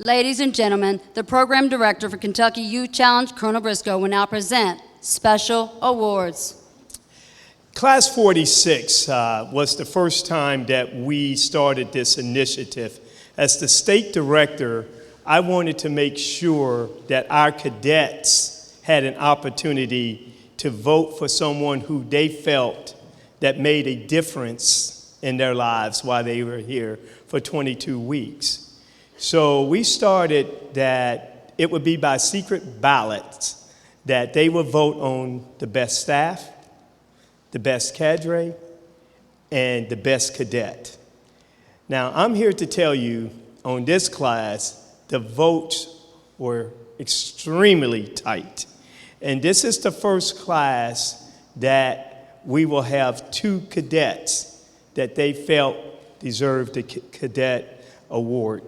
Ladies and gentlemen, the program director for Kentucky Youth Challenge, Colonel Briscoe, will now present special awards. Class 46 was the first time that we started this initiative. As the state director, I wanted to make sure that our cadets had an opportunity to vote for someone who they felt that made a difference in their lives while they were here for 22 weeks. So we started that it would be by secret ballots that they would vote on the best staff, the best cadre, and the best cadet. Now, I'm here to tell you on this class, the votes were extremely tight. And this is the first class that we will have 2 cadets that they felt deserved the cadet award.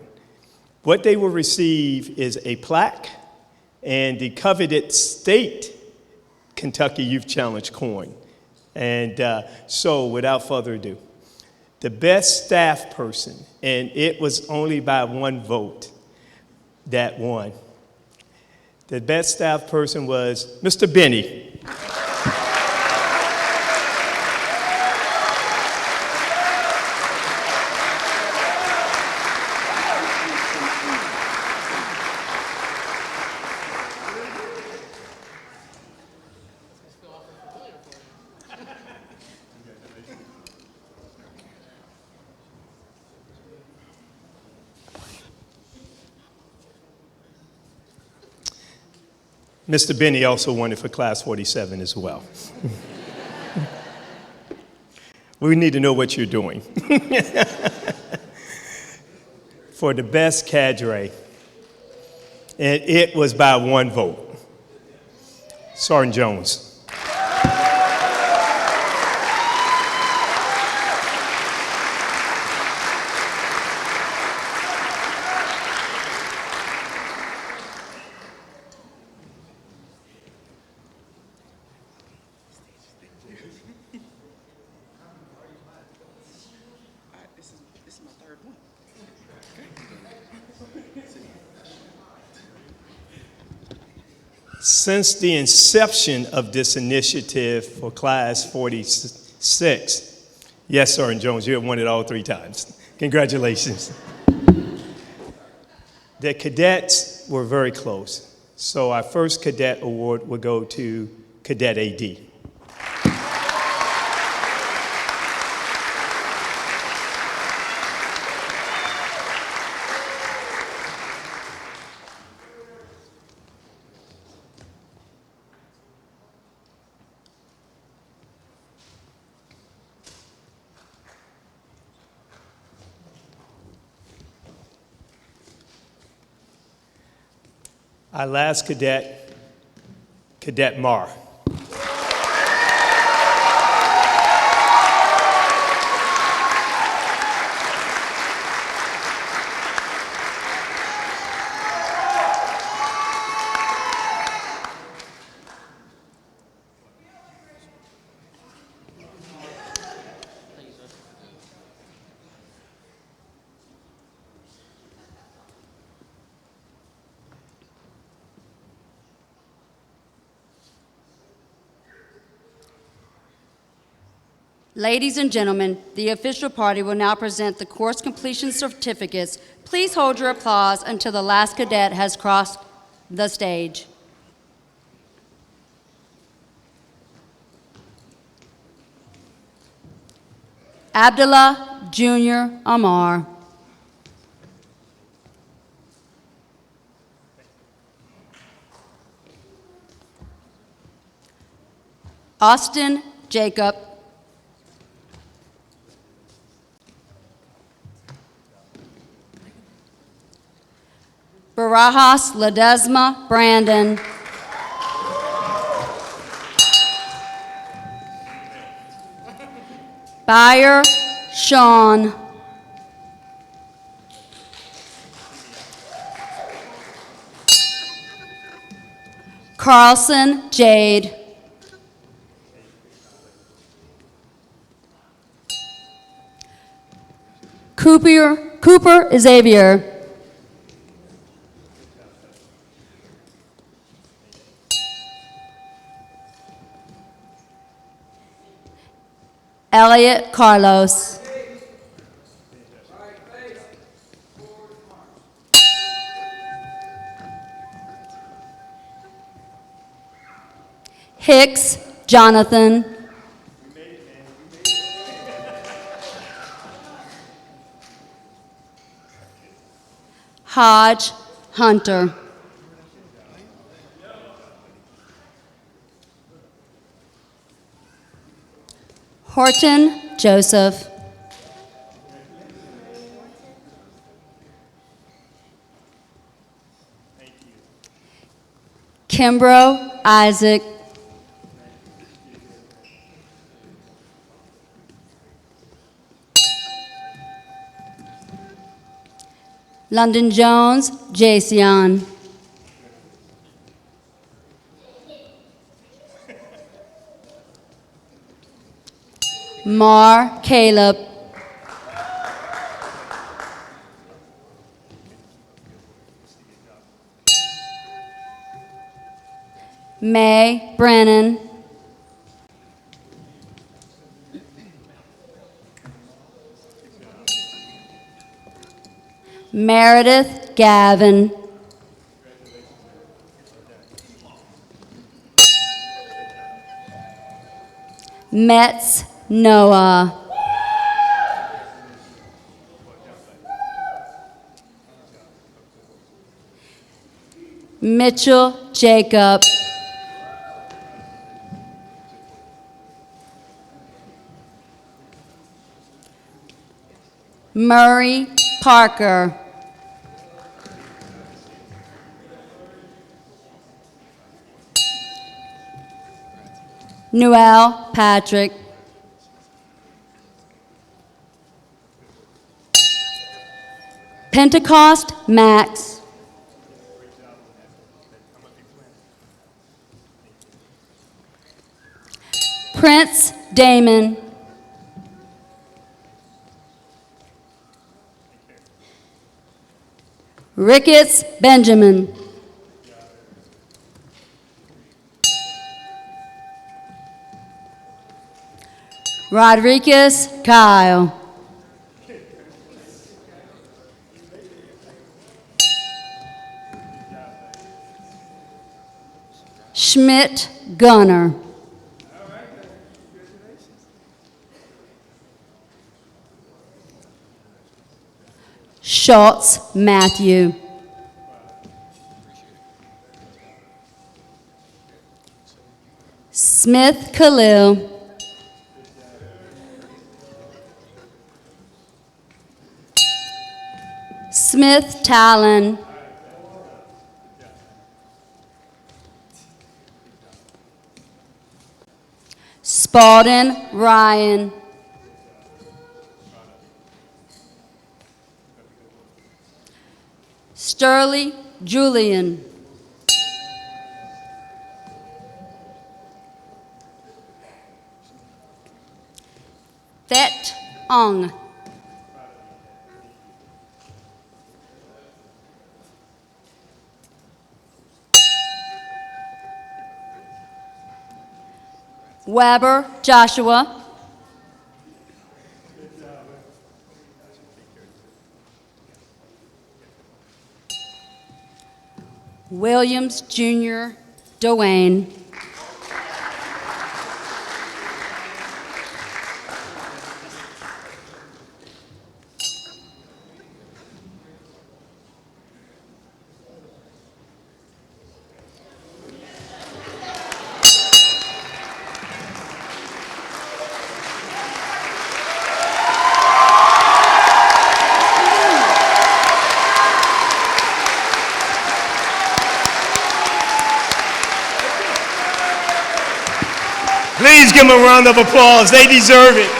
What they will receive is a plaque and the coveted state Kentucky Youth Challenge coin. And so without further ado, the best staff person, and it was only by 1 vote that won. The best staff person was Mr. Benny. Mr. Benny also won it for Class 47 as well. We need to know what you're doing. For the best cadre, and it was by 1 vote. Sergeant Jones. This is my third one. Since the inception of this initiative for Class 46, yes, Sergeant Jones, you have won it all 3 times. Congratulations. The cadets were very close. So our first cadet award will go to Cadet AD. Our last cadet, Cadet Marr. Ladies and gentlemen, the official party will now present the course completion certificates. Please hold your applause until the last cadet has crossed the stage. Abdullah Jr. Amar. Austin Jacob. Barajas Ledesma Brandon. Bayer Sean. Carlson Jade. Cooper Xavier. Elliot Carlos. Hicks Jonathan. Hodge Hunter. Horton Joseph. Kimbrough Isaac. London Jones Jason. Mar Caleb. May Brennan. Meredith Gavin. Metz Noah. Mitchell Jacob. Murray Parker. Noel Patrick. Pentecost Max. Prince Damon. Ricketts Benjamin. Rodriguez Kyle. Schmidt Gunner. Schultz Matthew. Smith Khalil. Smith Talon. Spalding Ryan. Sterling Julian. Thet Ong. Weber Joshua. Williams Jr. Dwayne. Please give them a round of applause. They deserve it.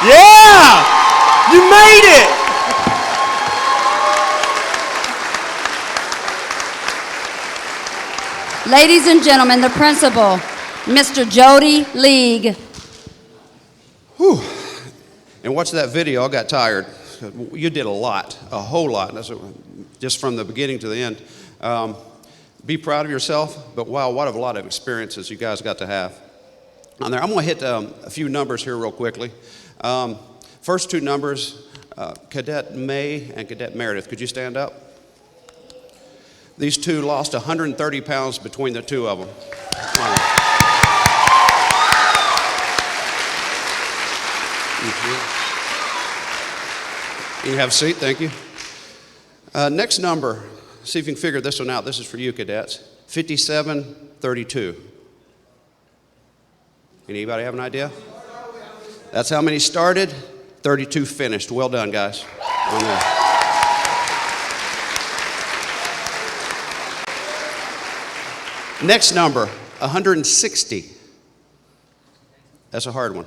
Yeah! You made it! Ladies and gentlemen, the principal, Mr. Jody League. Whew. And watching that video, I got tired. You did a lot, a whole lot, just from the beginning to the end. Be proud of yourself, but wow, what a lot of experiences you guys got to have on there. I'm going to hit a few numbers here real quickly. First two numbers, Cadet May and Cadet Meredith. Could you stand up? These two lost 130 pounds between the two of them. You can have a seat, thank you. Next number, see if you can figure this one out. This is for you, cadets. 5732. Anybody have an idea? That's how many started, 32 finished. Well done, guys. On there. Next number, 160. That's a hard one.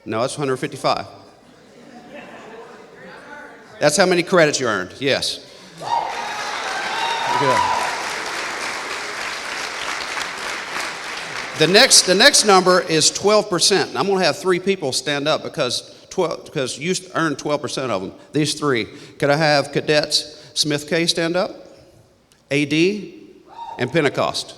No, that's 155. That's how many credits you earned, yes. Good. The next number is 12%. And I'm going to have three people stand up because you earned 12% of them. These three. Could I have cadets Smith K stand up? AD and Pentecost.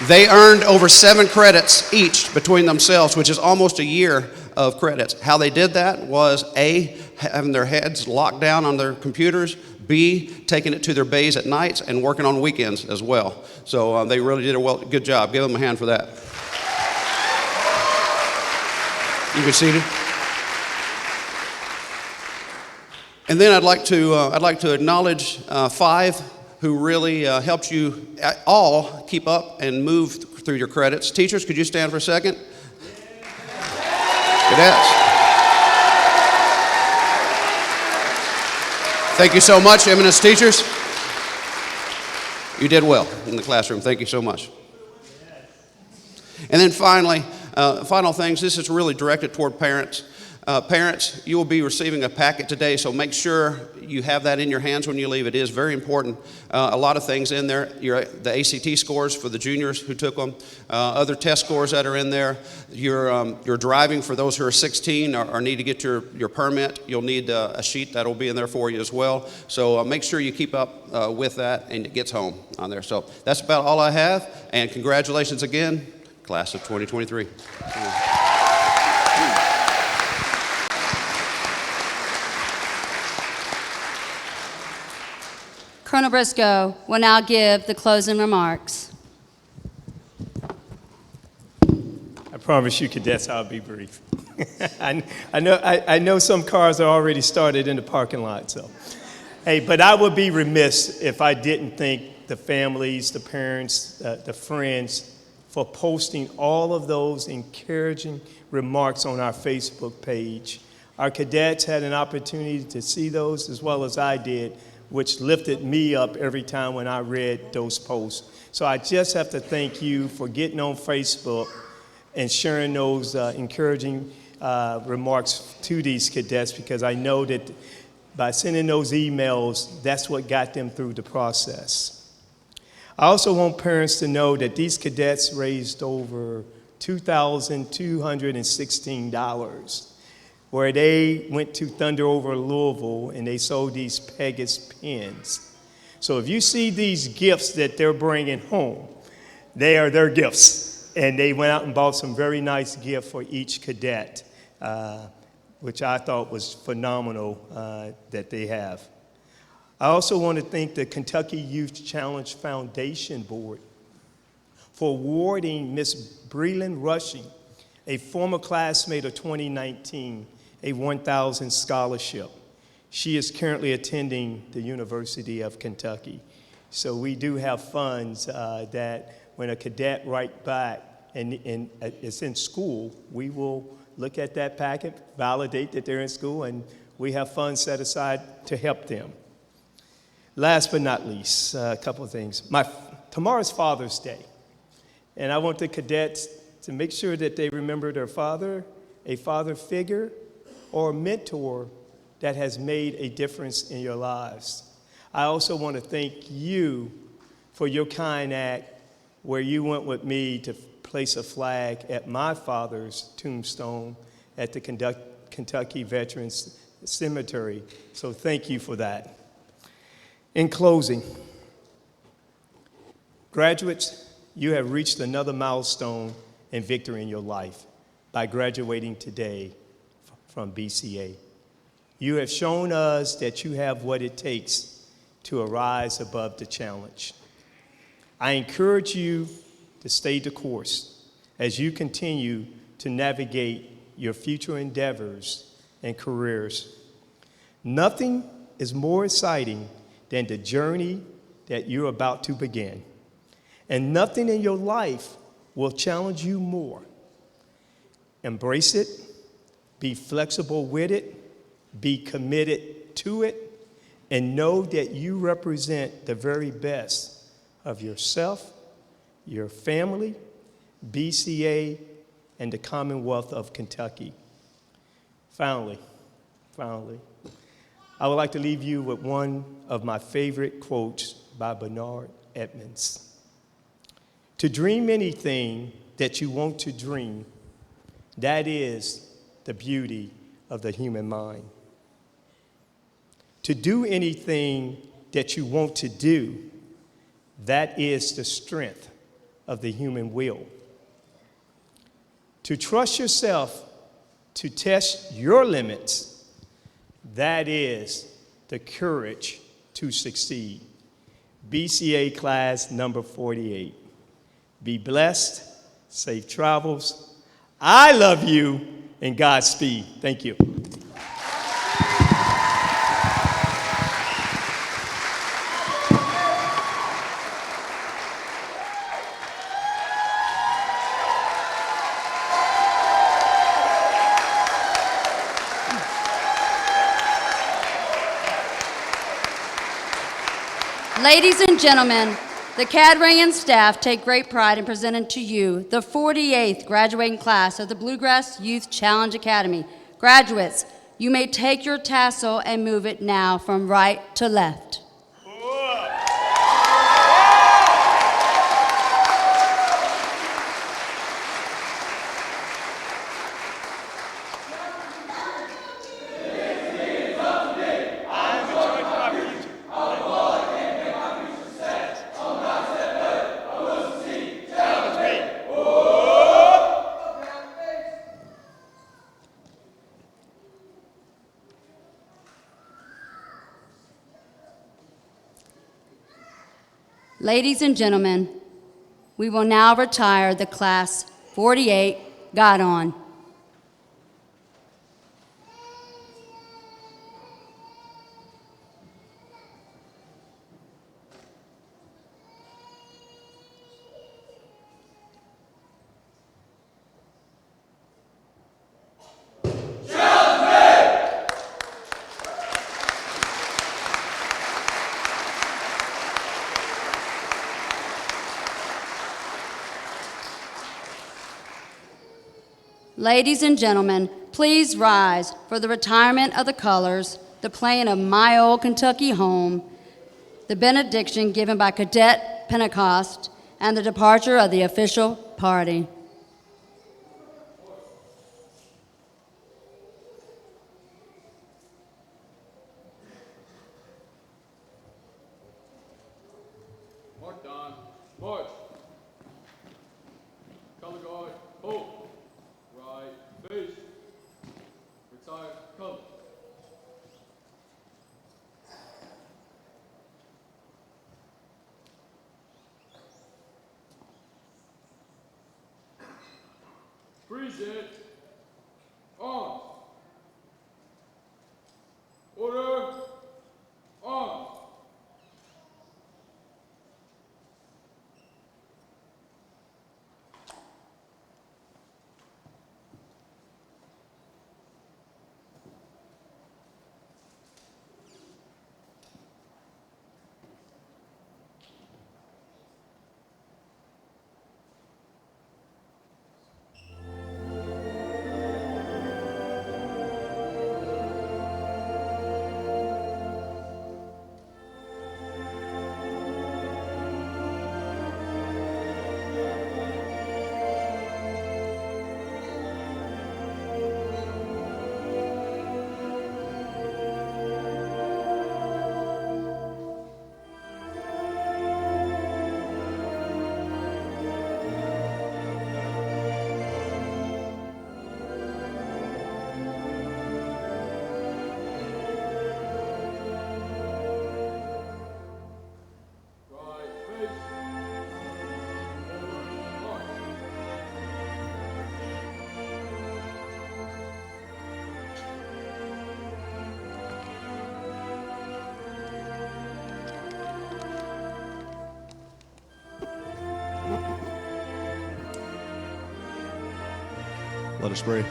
They earned over 7 credits each between themselves, which is almost a year of credits. How they did that was A, having their heads locked down on their computers, B, taking it to their bays at nights and working on weekends as well. So they really did a good job. Give them a hand for that. You can be seated. And then I'd like to acknowledge 5 who really helped you all keep up and move through your credits. Teachers, could you stand for a second? Cadets. Thank you so much, eminent teachers. You did well in the classroom. Thank you so much. And then finally, final things, this is really directed toward parents. Parents, you will be receiving a packet today, so make sure you have that in your hands when you leave. It is very important. A lot of things in there. The ACT scores for the juniors who took them, other test scores that are in there. Your driving for those who are 16 or need to get your permit. You'll need a sheet that will be in there for you as well. So make sure you keep up with that and it gets home on there. So that's about all I have, and congratulations again, Class of 2023. Colonel Briscoe will now give the closing remarks. I promise you, cadets, I'll be brief. I know some cars are already started in the parking lot, so. Hey, but I would be remiss if I didn't thank the families, the parents, the friends for posting all of those encouraging remarks on our Facebook page. Our cadets had an opportunity to see those as well as I did, which lifted me up every time when I read those posts. So I just have to thank you for getting on Facebook and sharing those encouraging remarks to these cadets, because I know that by sending those emails, that's what got them through the process. I also want parents to know that these cadets raised over $2,216, where they went to Thunder over Louisville and they sold these Pegasus pens. So if you see these gifts that they're bringing home, they are their gifts. And they went out and bought some very nice gifts for each cadet, which I thought was phenomenal that they have. I also want to thank the Kentucky Youth Challenge Foundation Board for awarding Miss Breland Rushing, a former classmate of 2019, a 1,000 scholarship. She is currently attending the University of Kentucky. So we do have funds that when a cadet writes back and it's in school, we will look at that packet, validate that they're in school, and we have funds set aside to help them. Last but not least, a couple of things. Tomorrow's Father's Day, and I want the cadets to make sure that they remember their father, a father figure, or a mentor that has made a difference in your lives. I also want to thank you for your kind act where you went with me to place a flag at my father's tombstone at the Kentucky Veterans Cemetery. So thank you for that. In closing, graduates, you have reached another milestone and victory in your life by graduating today from BCA. You have shown us that you have what it takes to arise above the challenge. I encourage you to stay the course as you continue to navigate your future endeavors and careers. Nothing is more exciting than the journey that you're about to begin. And nothing in your life will challenge you more. Embrace it, be flexible with it, be committed to it, and know that you represent the very best of yourself, your family, BCA, and the Commonwealth of Kentucky. Finally, I would like to leave you with one of my favorite quotes by Bernard Edmonds. To dream anything that you want to dream, that is the beauty of the human mind. To do anything that you want to do, that is the strength of the human will. To trust yourself to test your limits, that is the courage to succeed. BCA class number 48. Be blessed, safe travels. I love you, and Godspeed. Thank you. Ladies and gentlemen, the cadre and staff take great pride in presenting to you the 48th graduating class of the Bluegrass Youth Challenge Academy. Graduates, you may take your tassel and move it now from right to left. Ladies and gentlemen, we will now retire the Class 48 Got On. Ladies and gentlemen, please rise for the retirement of the colors, the playing of My Old Kentucky Home, the benediction given by Cadet Pentecost, and the departure of the official party. Mark Don. March. Color guard. Hold. Right. Face. Retire. Color. Freeze it. Arms. Order. Arms. Let us pray.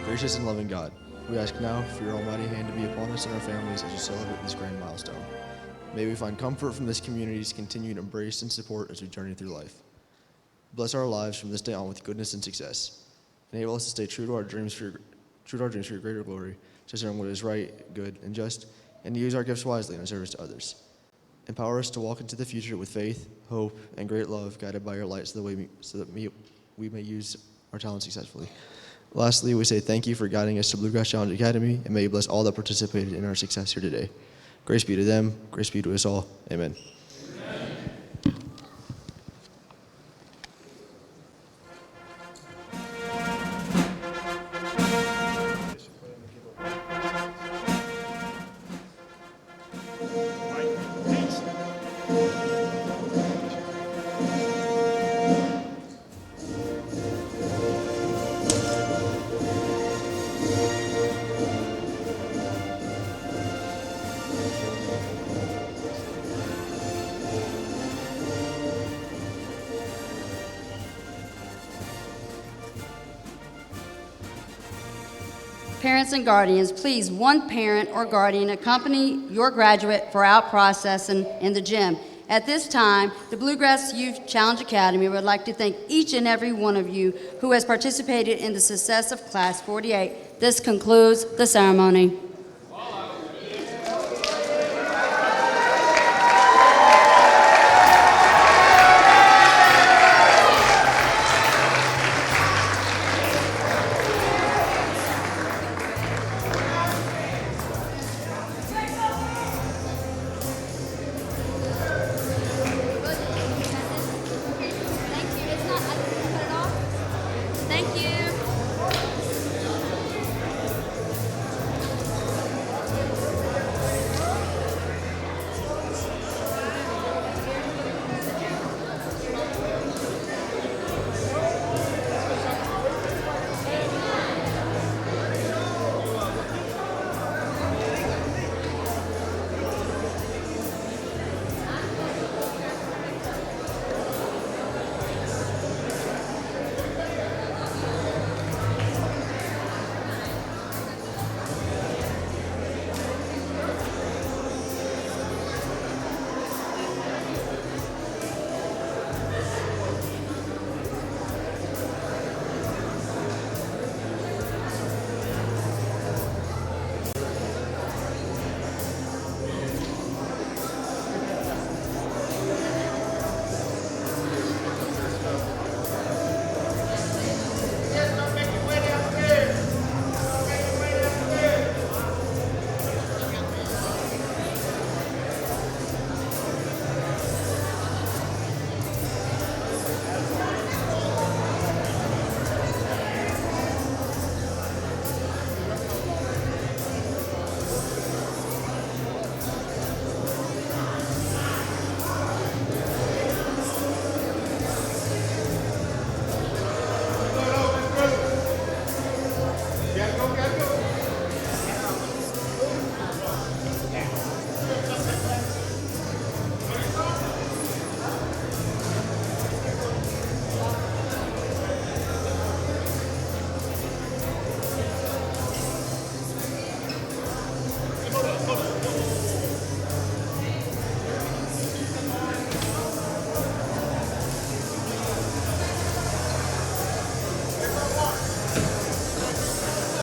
Gracious and loving God, we ask now for your almighty hand to be upon us and our families as we celebrate this grand milestone. May we find comfort from this community's continued embrace and support as we journey through life. Bless our lives from this day on with goodness and success. Enable us to stay true to our dreams for your greater glory, to discern what is right, good, and just, and to use our gifts wisely in our service to others. Empower us to walk into the future with faith, hope, and great love, guided by your light so that we may use our talent successfully. Lastly, we say thank you for guiding us to Bluegrass Challenge Academy, and may you bless all that participated in our success here today. Grace be to them, grace be to us all. Amen. Parents and guardians, please, one parent or guardian accompany your graduate for out processing in the gym. At this time, the Bluegrass Youth Challenge Academy would like to thank each and every one of you who has participated in the success of Class 48. This concludes the ceremony.